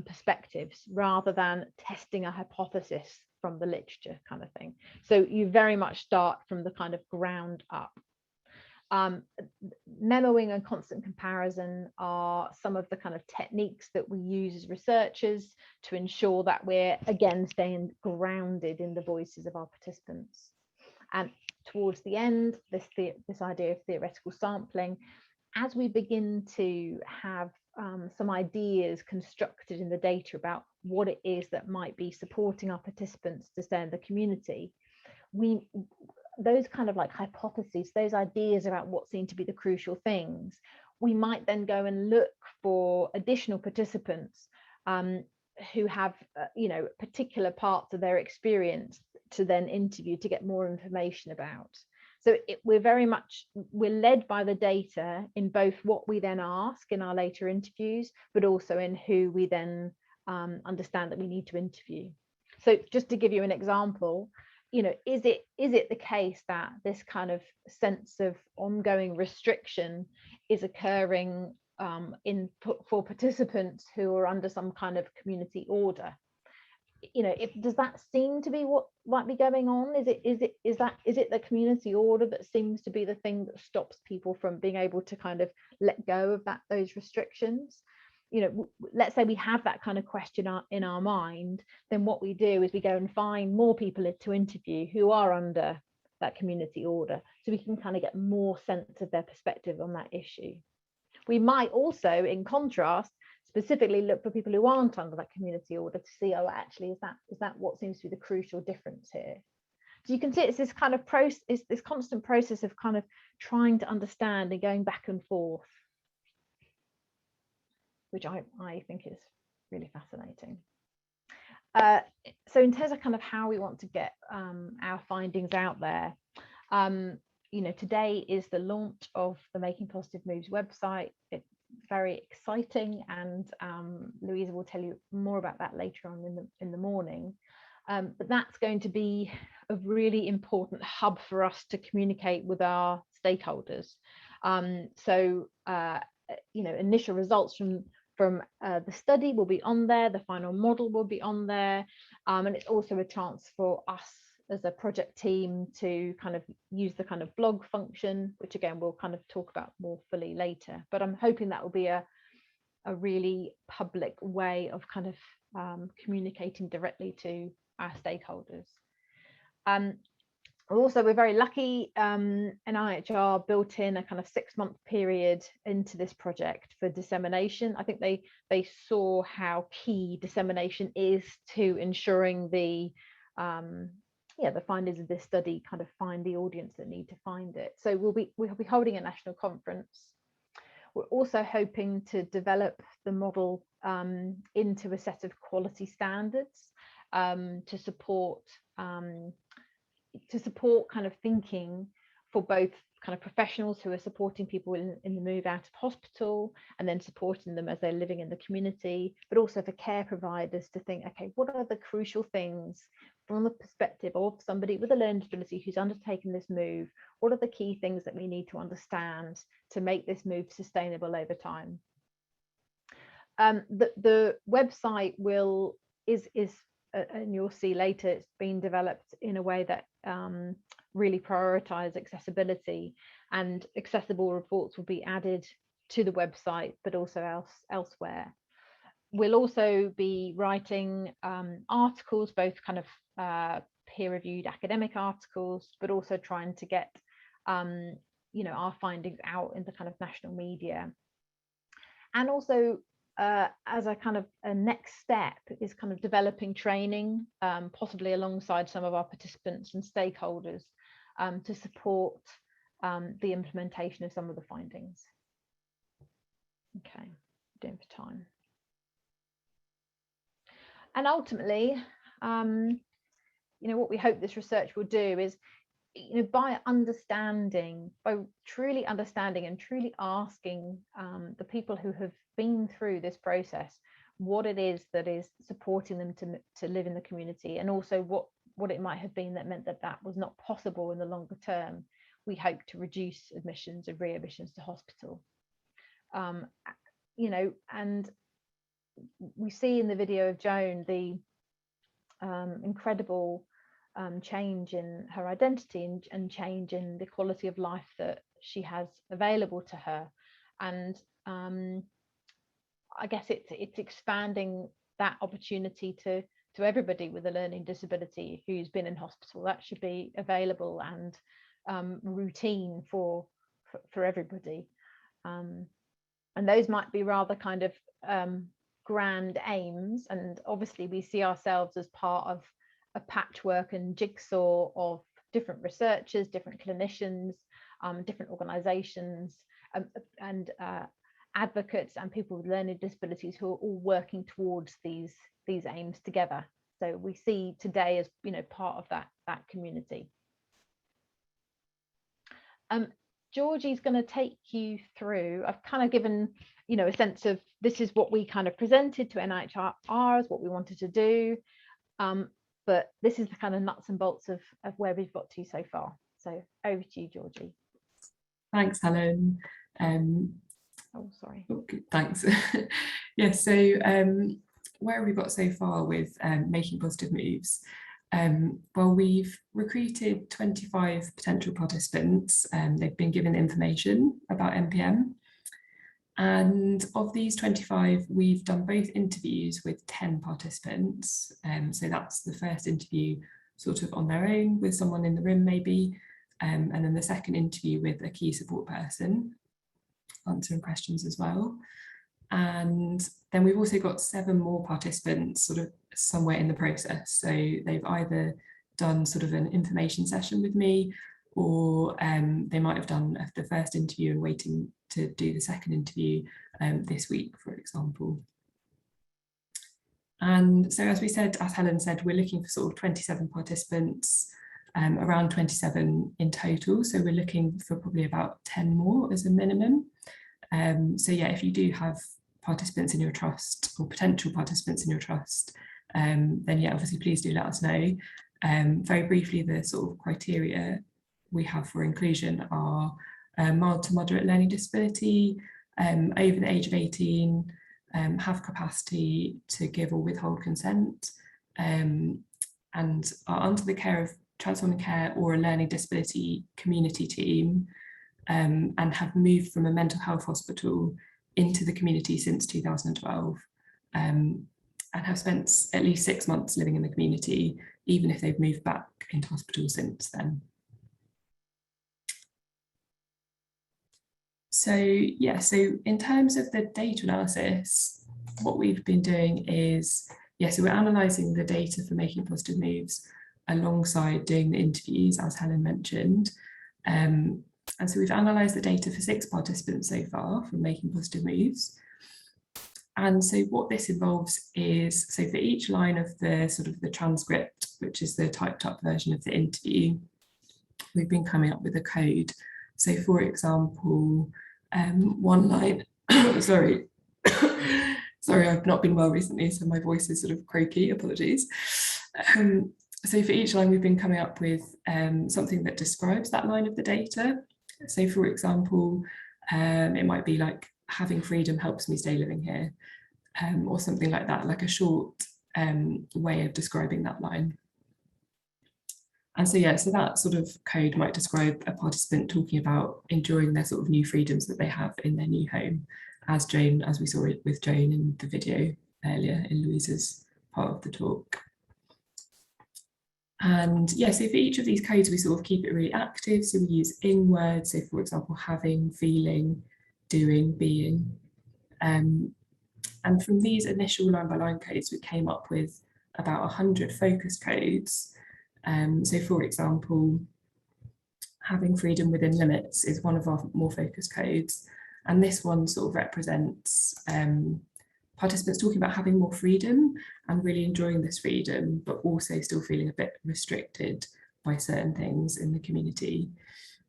perspectives rather than testing a hypothesis from the literature kind of thing. So you very much start from the kind of ground up. Memoing and constant comparison are some of the kind of techniques that we use as researchers to ensure that we're, again, staying grounded in the voices of our participants. And towards the end, this idea of theoretical sampling, as we begin to have some ideas constructed in the data about what it is that might be supporting our participants to stay in the community, those kind of like hypotheses, those ideas about what seem to be the crucial things, we might then go and look for additional participants who have particular parts of their experience to then interview to get more information about. So we're led by the data in both what we then ask in our later interviews, but also in who we then understand that we need to interview. So just to give you an example, is it the case that this kind of sense of ongoing restriction is occurring for participants who are under some kind of community order? Does that seem to be what might be going on? Is it the community order that seems to be the thing that stops people from being able to kind of let go of those restrictions? Let's say we have that kind of question in our mind, then what we do is we go and find more people to interview who are under that community order, so we can kind of get more sense of their perspective on that issue. We might also, in contrast, specifically look for people who aren't under that community order to see, oh, actually, is that what seems to be the crucial difference here? So you can see it's this kind of process, this constant process of kind of trying to understand and going back and forth, which I think is really fascinating. So in terms of kind of how we want to get our findings out there, today is the launch of the Making Positive Moves website. It's very exciting, and Louisa will tell you more about that later on in the morning. But that's going to be a really important hub for us to communicate with our stakeholders. Initial results from the study will be on there, the final model will be on there, and it's also a chance for us as a project team to kind of use the kind of blog function, which again we'll kind of talk about more fully later. But I'm hoping that will be a really public way of kind of communicating directly to our stakeholders. Also, we're very lucky, NIHR built in a kind of 6-month period into this project for dissemination. I think they saw how key dissemination is to ensuring the findings of this study kind of find the audience that need to find it. So we'll be holding a national conference. We're also hoping to develop the model into a set of quality standards to support kind of thinking for both kind of professionals who are supporting people in the move out of hospital and then supporting them as they're living in the community, but also for care providers to think, okay, what are the crucial things from the perspective of somebody with a learning disability who's undertaken this move? What are the key things that we need to understand to make this move sustainable over time? The website is and you'll see later, it's been developed in a way that really prioritize accessibility, and accessible reports will be added to the website, but also elsewhere. We'll also be writing articles, both kind of peer-reviewed academic articles, but also trying to get our findings out in the kind of national media. And also as a kind of a next step is kind of developing training, possibly alongside some of our participants and stakeholders, to support the implementation of some of the findings. Okay, doing for time. And ultimately, what we hope this research will do is, by truly understanding and truly asking the people who have been through this process what it is that is supporting them to live in the community, and also what it might have been that meant that was not possible in the longer term, we hope to reduce admissions and readmissions to hospital. And we see in the video of Joan the incredible change in her identity and change in the quality of life that she has available to her. And I guess it's expanding that opportunity to everybody with a learning disability who's been in hospital. That should be available and routine for everybody. And those might be rather kind of grand aims, and obviously we see ourselves as part of a patchwork and jigsaw of different researchers, different clinicians, different organizations, and advocates and people with learning disabilities who are all working towards these aims together. So we see today as, you know, part of that community. Georgie's going to take you through, I've kind of given, you know, a sense of this is what we kind of presented to NHRs, what we wanted to do, but this is the kind of nuts and bolts of where we've got to so far. So over to you, Georgie. Thanks, Helen. Oh, sorry. Okay, thanks. Yeah, so where have we got so far with making positive moves? Well, we've recruited 25 potential participants, and they've been given information about MPM. And of these 25, we've done both interviews with 10 participants. So that's the first interview sort of on their own with someone in the room maybe, and then the second interview with a key support person, answering questions as well. And then we've also got 7 more participants sort of somewhere in the process. So they've either done sort of an information session with me, or they might have done the first interview and waiting to do the second interview this week, for example. And so, as we said, as Helen said, we're looking for sort of 27 participants, around 27 in total. So we're looking for probably about 10 more as a minimum. So yeah, if you do have participants in your trust or potential participants in your trust, then yeah, obviously please do let us know. Very briefly, the sort of criteria we have for inclusion are mild to moderate learning disability, over the age of 18, have capacity to give or withhold consent, and are under the care of Transforming Care or a learning disability community team, and have moved from a mental health hospital into the community since 2012, and have spent at least 6 months living in the community, even if they've moved back into hospital since then. So yeah, so in terms of the data analysis, what we've been doing is, yeah, so we're analysing the data for making positive moves alongside doing the interviews, as Helen mentioned. And so we've analysed the data for 6 participants so far from making positive moves. And so what this involves is, so for each line of the sort of the transcript, which is the typed up version of the interview, we've been coming up with a code. So for example, one line, sorry, I've not been well recently, so my voice is sort of croaky, apologies. So for each line, we've been coming up with something that describes that line of the data. So for example, it might be like, having freedom helps me stay living here, or something like that, like a short way of describing that line. And so, yeah, so that sort of code might describe a participant talking about enjoying their sort of new freedoms that they have in their new home, as we saw it with Joan in the video earlier in Louisa's part of the talk. And yeah, so for each of these codes, we sort of keep it really active. So we use in words, so for example, having, feeling, doing, being. And from these initial line by line codes, we came up with about 100 focus codes. So for example, having freedom within limits is one of our more focused codes. And this one sort of represents participants talking about having more freedom and really enjoying this freedom, but also still feeling a bit restricted by certain things in the community.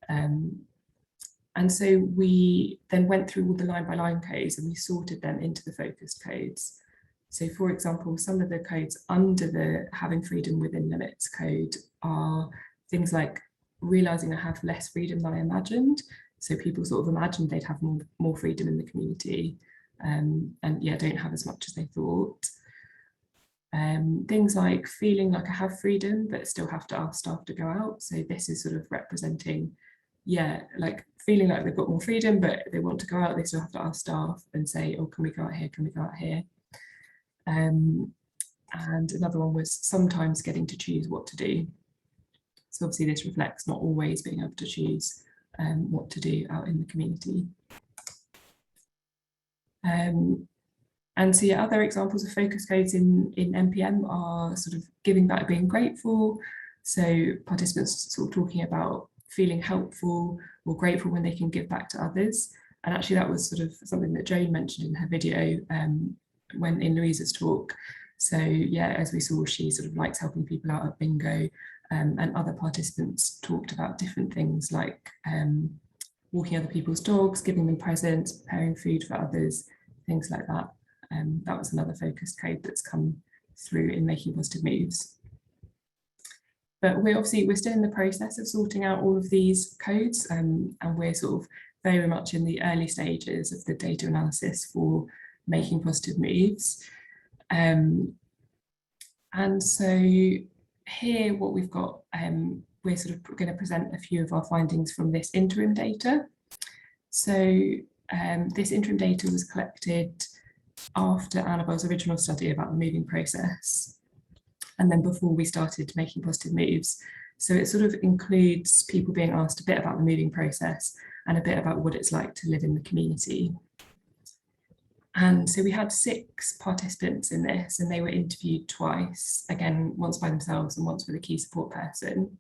And so we then went through all the line by line codes and we sorted them into the focused codes. So for example, some of the codes under the having freedom within limits code are things like realizing I have less freedom than I imagined. So people sort of imagined they'd have more freedom in the community, and yeah, don't have as much as they thought. Things like feeling like I have freedom, but still have to ask staff to go out. So this is sort of representing, yeah, like feeling like they've got more freedom, but they want to go out, they still have to ask staff and say, oh, can we go out here? Can we go out here? And another one was sometimes getting to choose what to do. So obviously this reflects not always being able to choose what to do out in the community. And so yeah, other examples of focus codes in MPM are sort of giving back, being grateful. So participants sort of talking about feeling helpful or grateful when they can give back to others. And actually that was sort of something that Joan mentioned in her video when in Louisa's talk. So yeah, as we saw, she sort of likes helping people out at bingo, and other participants talked about different things like walking other people's dogs, giving them presents, preparing food for others, things like that. That was another focused code that's come through in Making Positive Moves. But we're still in the process of sorting out all of these codes, and we're sort of very much in the early stages of the data analysis for Making Positive Moves. And so here what we've got, we're sort of going to present a few of our findings from this interim data. So this interim data was collected after Annabelle's original study about the moving process, and then before we started Making Positive Moves. So it sort of includes people being asked a bit about the moving process and a bit about what it's like to live in the community. And so we had 6 participants in this, and they were interviewed twice, again, once by themselves and once with a key support person.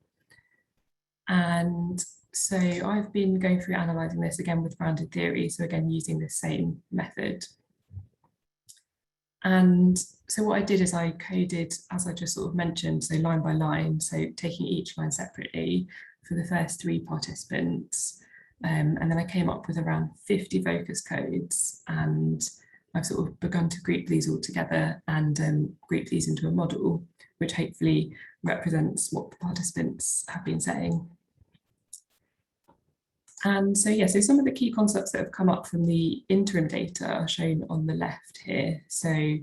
And so I've been going through analysing this again with branded theory, so again, using the same method. And so what I did is I coded, as I just sort of mentioned, so line by line, so taking each line separately for the first 3 participants. And then I came up with around 50 focus codes, and I've sort of begun to group these all together and group these into a model, which hopefully represents what the participants have been saying. And so, yeah, so some of the key concepts that have come up from the interim data are shown on the left here. So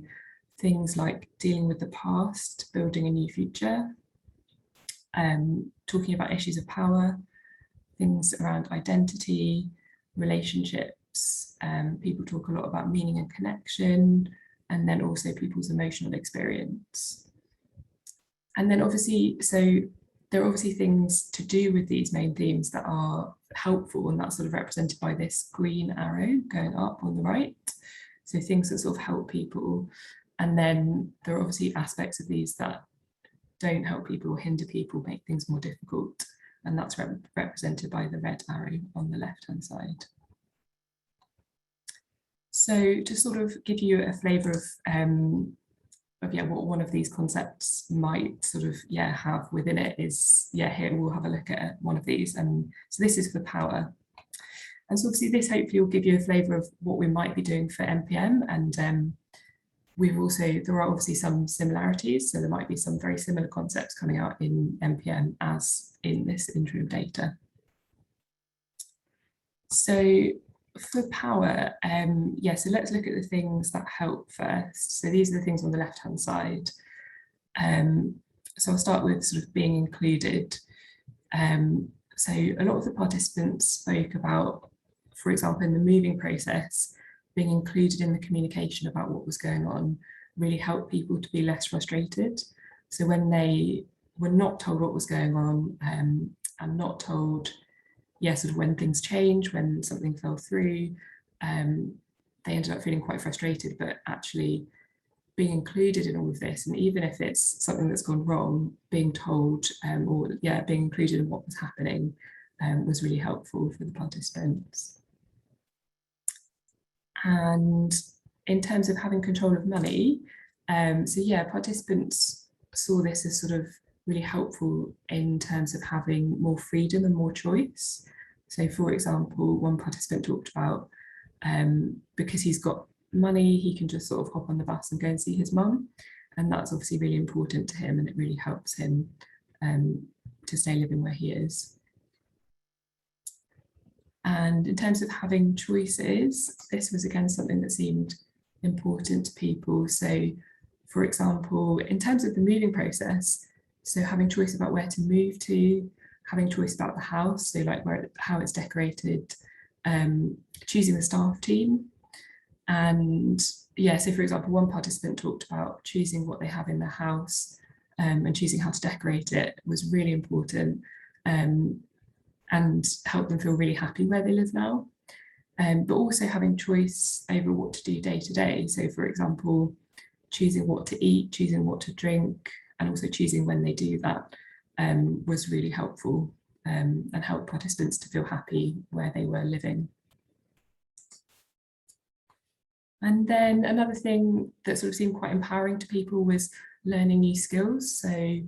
things like dealing with the past, building a new future, talking about issues of power, things around identity, relationships. People talk a lot about meaning and connection, and then also people's emotional experience. And then obviously, so there are obviously things to do with these main themes that are helpful, and that's sort of represented by this green arrow going up on the right. So things that sort of help people. And then there are obviously aspects of these that don't help people or hinder people, make things more difficult. And that's represented by the red arrow on the left-hand side. So to sort of give you a flavour of what one of these concepts might sort of have within it is, here we'll have a look at one of these. And so this is for power. And so obviously this hopefully will give you a flavour of what we might be doing for MPM. And there are obviously some similarities. So there might be some very similar concepts coming out in MPM as in this interim data. So for power, so let's look at the things that help first. So these are the things on the left-hand side. So I'll start with sort of being included. So a lot of the participants spoke about, for example, in the moving process, being included in the communication about what was going on really helped people to be less frustrated. So when they were not told what was going on and not told, sort of when things change, when something fell through, they ended up feeling quite frustrated, but actually being included in all of this, and even if it's something that's gone wrong, being told being included in what was happening was really helpful for the participants. And in terms of having control of money, participants saw this as sort of really helpful in terms of having more freedom and more choice. So for example, one participant talked about because he's got money, he can just sort of hop on the bus and go and see his mum. And that's obviously really important to him, and it really helps him to stay living where he is. And in terms of having choices, this was again something that seemed important to people. So for example, in terms of the moving process, so having choice about where to move to, having choice about the house, so like how it's decorated, choosing the staff team. And so for example, one participant talked about choosing what they have in their house and choosing how to decorate it was really important and helped them feel really happy where they live now. But also having choice over what to do day to day. So for example, choosing what to eat, choosing what to drink, and also choosing when they do that was really helpful and helped participants to feel happy where they were living. And then another thing that sort of seemed quite empowering to people was learning new skills. So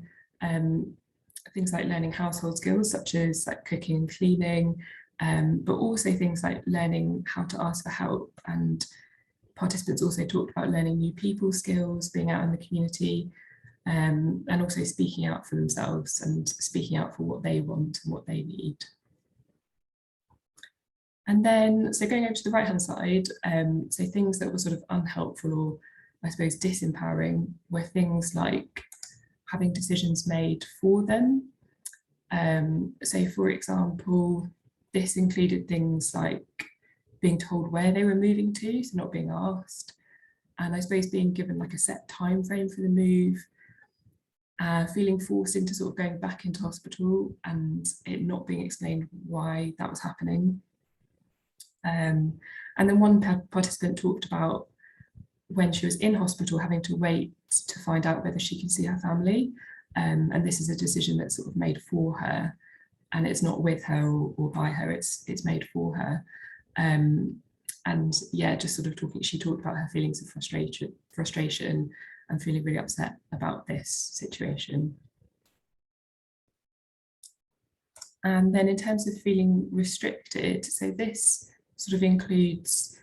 things like learning household skills, such as like cooking and cleaning, but also things like learning how to ask for help. And participants also talked about learning new people skills, being out in the community, and also speaking out for themselves and speaking out for what they want and what they need. And then, so going over to the right-hand side, so things that were sort of unhelpful or I suppose disempowering were things like having decisions made for them. So for example, this included things like being told where they were moving to, so not being asked, and I suppose being given like a set time frame for the move, feeling forced into sort of going back into hospital and it not being explained why that was happening. And then one participant talked about when she was in hospital having to wait to find out whether she can see her family. And this is a decision that's sort of made for her, and it's not with her or by her, it's made for her. And yeah, just sort of talking, she talked about her feelings of frustration and feeling really upset about this situation. And then in terms of feeling restricted, so this sort of includes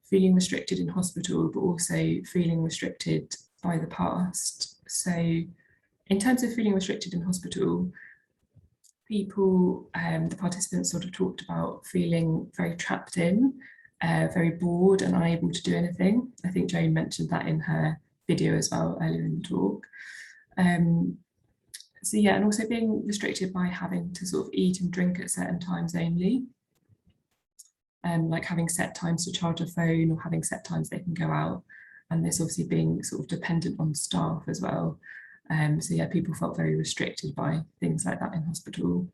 feeling restricted in hospital, but also feeling restricted by the past. So in terms of feeling restricted in hospital, people, the participants sort of talked about feeling very trapped in, very bored and unable to do anything. I think Joan mentioned that in her video as well earlier in the talk. So yeah, and also being restricted by having to sort of eat and drink at certain times only. Like having set times to charge a phone or having set times they can go out, and this obviously being sort of dependent on staff as well. So yeah, people felt very restricted by things like that in hospital.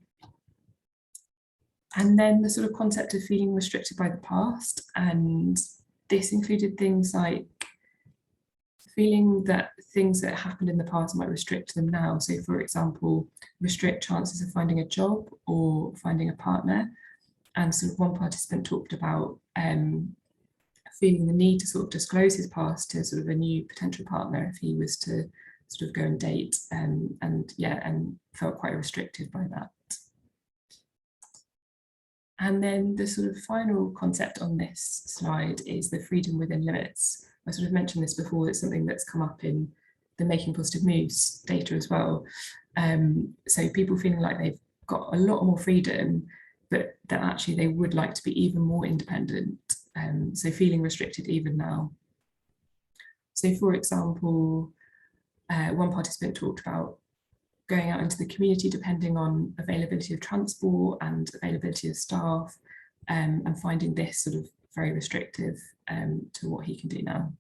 And then the sort of concept of feeling restricted by the past, and this included things like feeling that things that happened in the past might restrict them now. So for example, restrict chances of finding a job or finding a partner. And sort of one participant talked about feeling the need to sort of disclose his past to sort of a new potential partner if he was to sort of go and date, and felt quite restricted by that. And then the sort of final concept on this slide is the freedom within limits. I sort of mentioned this before, it's something that's come up in the Making Positive Moves data as well. So people feeling like they've got a lot more freedom, but that actually they would like to be even more independent. So feeling restricted even now. So for example, one participant talked about going out into the community depending on availability of transport and availability of staff, and finding this sort of very restrictive to what he can do now.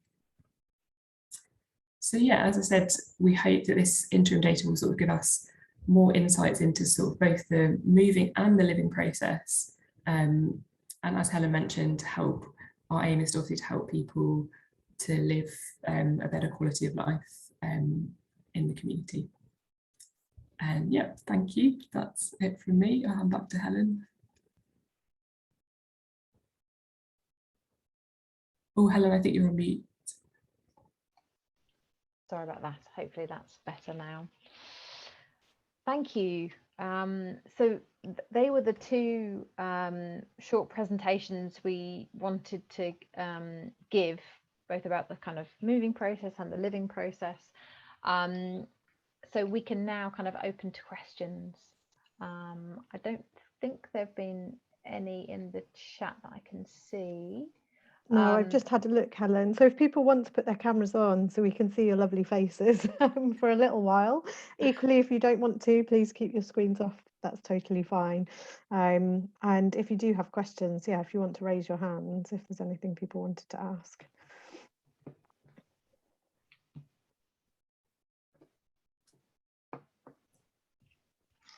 So yeah, as I said, we hope that this interim data will sort of give us more insights into sort of both the moving and the living process. And as Helen mentioned, our aim is obviously to help people to live a better quality of life in the community. And yeah, thank you. That's it from me. I'll hand back to Helen. Oh, Helen, I think you're on mute. Sorry about that. Hopefully that's better now. Thank you. So they were the two short presentations we wanted to give, both about the kind of moving process and the living process. So we can now kind of open to questions. I don't think there have been any in the chat that I can see. No, I've just had a look, Helen. So if people want to put their cameras on so we can see your lovely faces for a little while. Equally, if you don't want to, please keep your screens off. That's totally fine. And if you do have questions, yeah, if you want to raise your hands, if there's anything people wanted to ask.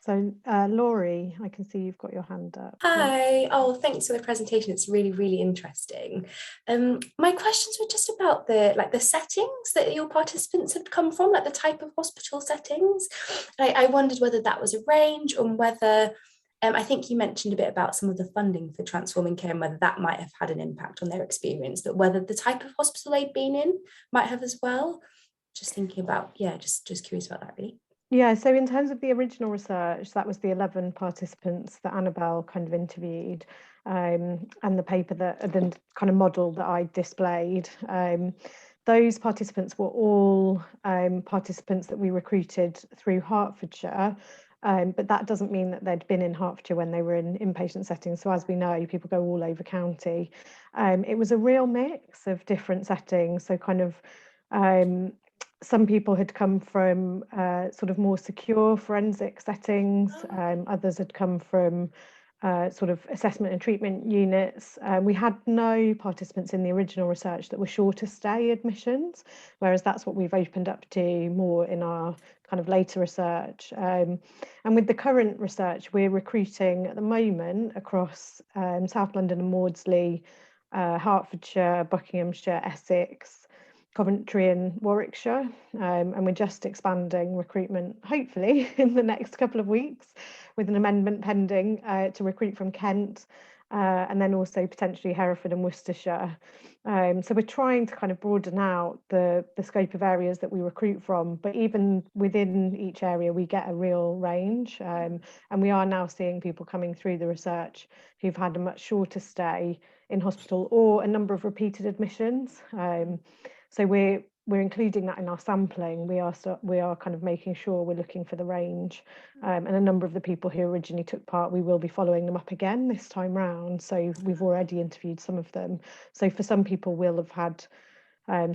So Laurie, I can see you've got your hand up. Hi, oh, thanks for the presentation. It's really, really interesting. My questions were just about the settings that your participants had come from, like the type of hospital settings. I wondered whether that was a range or whether I think you mentioned a bit about some of the funding for transforming care and whether that might have had an impact on their experience, but whether the type of hospital they'd been in might have as well. Just thinking about, yeah, just curious about that, really. Yeah, so in terms of the original research, that was the 11 participants that Annabelle kind of interviewed, and the paper that, the kind of model that I displayed. Those participants were all participants that we recruited through Hertfordshire, but that doesn't mean that they'd been in Hertfordshire when they were in inpatient settings. So as we know, people go all over county. It was a real mix of different settings. So kind of some people had come from sort of more secure forensic settings. Others had come from sort of assessment and treatment units. We had no participants in the original research that were shorter stay admissions, whereas that's what we've opened up to more in our kind of later research. And with the current research, we're recruiting at the moment across South London and Maudsley, Hertfordshire, Buckinghamshire, Essex, Coventry and Warwickshire, and we're just expanding recruitment, hopefully in the next couple of weeks, with an amendment pending to recruit from Kent, and then also potentially Hereford and Worcestershire. So we're trying to kind of broaden out the scope of areas that we recruit from, but even within each area we get a real range, and we are now seeing people coming through the research who've had a much shorter stay in hospital or a number of repeated admissions. So we're including that in our sampling. We are kind of making sure we're looking for the range, and a number of the people who originally took part, we will be following them up again this time round. So we've already interviewed some of them. So for some people, we'll have had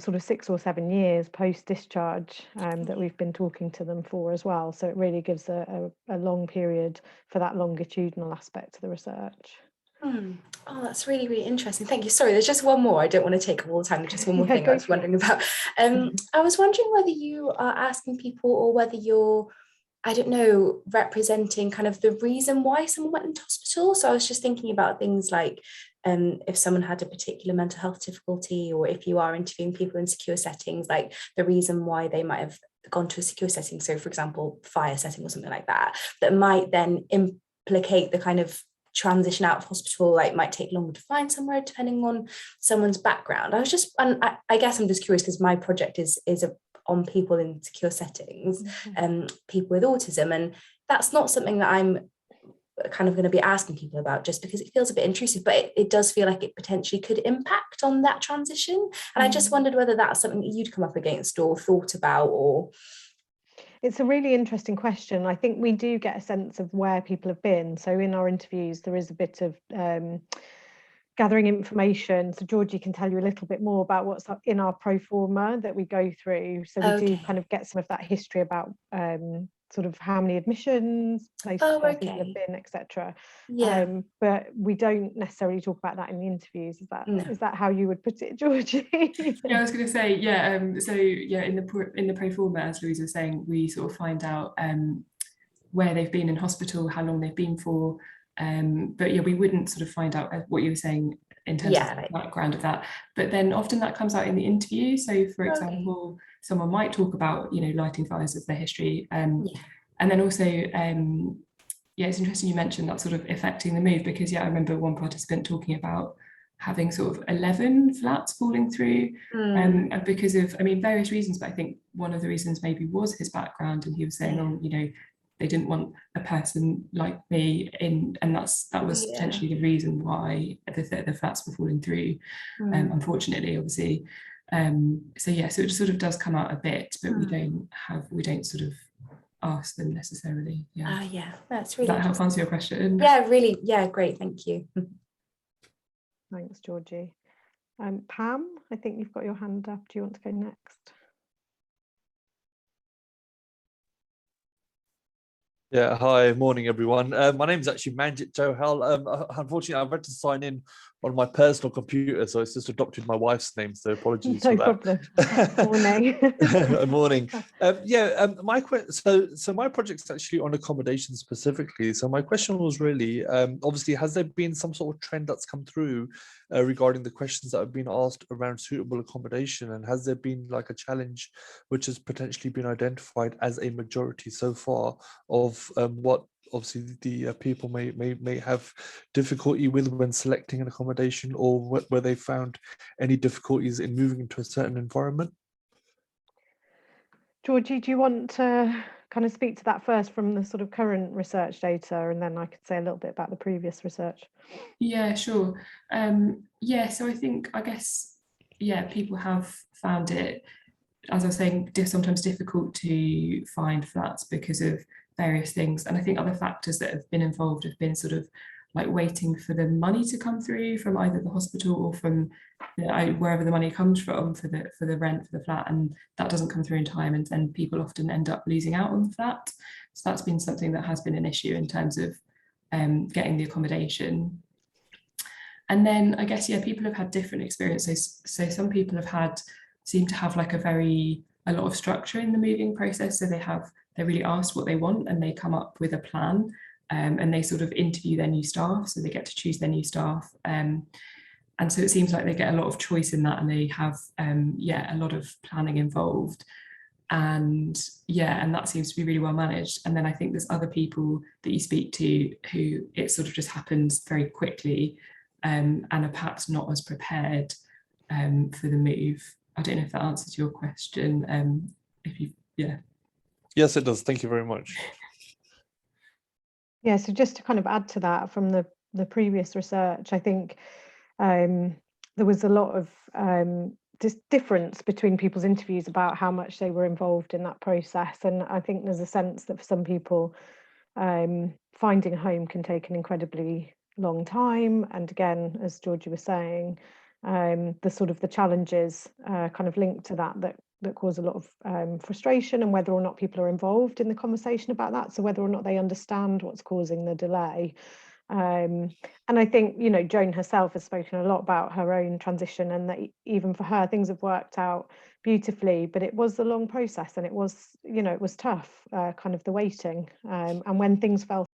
sort of 6 or 7 years post discharge that we've been talking to them for as well. So it really gives a long period for that longitudinal aspect to the research. Oh, that's really, really interesting. Thank you. Sorry, there's just one more. I don't want to take up all the time. There's just one more thing I was wondering about. I was wondering whether you are asking people or whether you're, I don't know, representing kind of the reason why someone went into hospital. So I was just thinking about things like if someone had a particular mental health difficulty, or if you are interviewing people in secure settings, like the reason why they might have gone to a secure setting. So for example, fire setting or something like that, that might then implicate the kind of transition out of hospital, like might take longer to find somewhere depending on someone's background. I was just, and I guess I'm just curious because my project is on people in secure settings, people with autism, and that's not something that I'm kind of going to be asking people about just because it feels a bit intrusive, but it does feel like it potentially could impact on that transition. And I just wondered whether that's something that you'd come up against or thought about, or it's a really interesting question. I think we do get a sense of where people have been. So in our interviews, there is a bit of gathering information. So Georgie can tell you a little bit more about what's in our pro forma that we go through. So we do kind of get some of that history about sort of how many admissions, places where people have been, etc. But we don't necessarily talk about that in the interviews. Is that how you would put it, Georgie? Yeah, I was going to say, yeah. So yeah, in the pro forma, as Louise was saying, we sort of find out where they've been in hospital, how long they've been for. But yeah, we wouldn't sort of find out what you were saying in terms of the background of that. But then often that comes out in the interview. So for example, someone might talk about, you know, lighting fires as their history. And then also, yeah, it's interesting you mentioned that sort of affecting the move, because yeah, I remember one participant talking about having sort of 11 flats falling through, and because of, I mean, various reasons, but I think one of the reasons maybe was his background, and he was saying, oh, you know, they didn't want a person like me in, and that was potentially the reason why the flats were falling through, unfortunately, obviously. So yeah, so it sort of does come out a bit, but we don't sort of ask them necessarily. Yeah, that's really. Does that help answer your question? Yeah, really. Yeah, great. Thank you. Thanks, Georgie. Pam, I think you've got your hand up. Do you want to go next? Yeah, hi, morning everyone. My name is actually Manjit Johal. Unfortunately, I've had to sign in on my personal computer, so it's just adopted my wife's name, so apologies for that. Morning. Morning. So my project's actually on accommodation specifically. So my question was really, obviously, has there been some sort of trend that's come through regarding the questions that have been asked around suitable accommodation, and has there been like a challenge which has potentially been identified as a majority so far of what obviously the people may have difficulty with when selecting an accommodation, or where they found any difficulties in moving into a certain environment? Georgie, do you want to kind of speak to that first from the sort of current research data, and then I could say a little bit about the previous research? Yeah, sure. Yeah, so I guess, yeah, people have found it, as I was saying, sometimes difficult to find flats because of various things. And I think other factors that have been involved have been sort of like waiting for the money to come through from either the hospital or from wherever the money comes from for the rent for the flat, and that doesn't come through in time, and then people often end up losing out on the flat. So that's been something that has been an issue in terms of getting the accommodation. And then I guess, yeah, people have had different experiences. So some people seem to have like a lot of structure in the moving process. So they really ask what they want, and they come up with a plan, and they sort of interview their new staff. So they get to choose their new staff. And so it seems like they get a lot of choice in that, and they have, a lot of planning involved. And that seems to be really well managed. And then I think there's other people that you speak to who it sort of just happens very quickly, and are perhaps not as prepared for the move. I don't know if that answers your question. Yes, it does. Thank you very much. Yeah, so just to kind of add to that from the previous research, I think there was a lot of difference between people's interviews about how much they were involved in that process. And I think there's a sense that for some people, finding a home can take an incredibly long time. And again, as Georgie was saying, the sort of the challenges kind of linked to that cause a lot of frustration, and whether or not people are involved in the conversation about that. So whether or not they understand what's causing the delay. And I think, Joan herself has spoken a lot about her own transition, and that even for her, things have worked out beautifully, but it was a long process, and it was, it was tough, kind of the waiting. And when things fell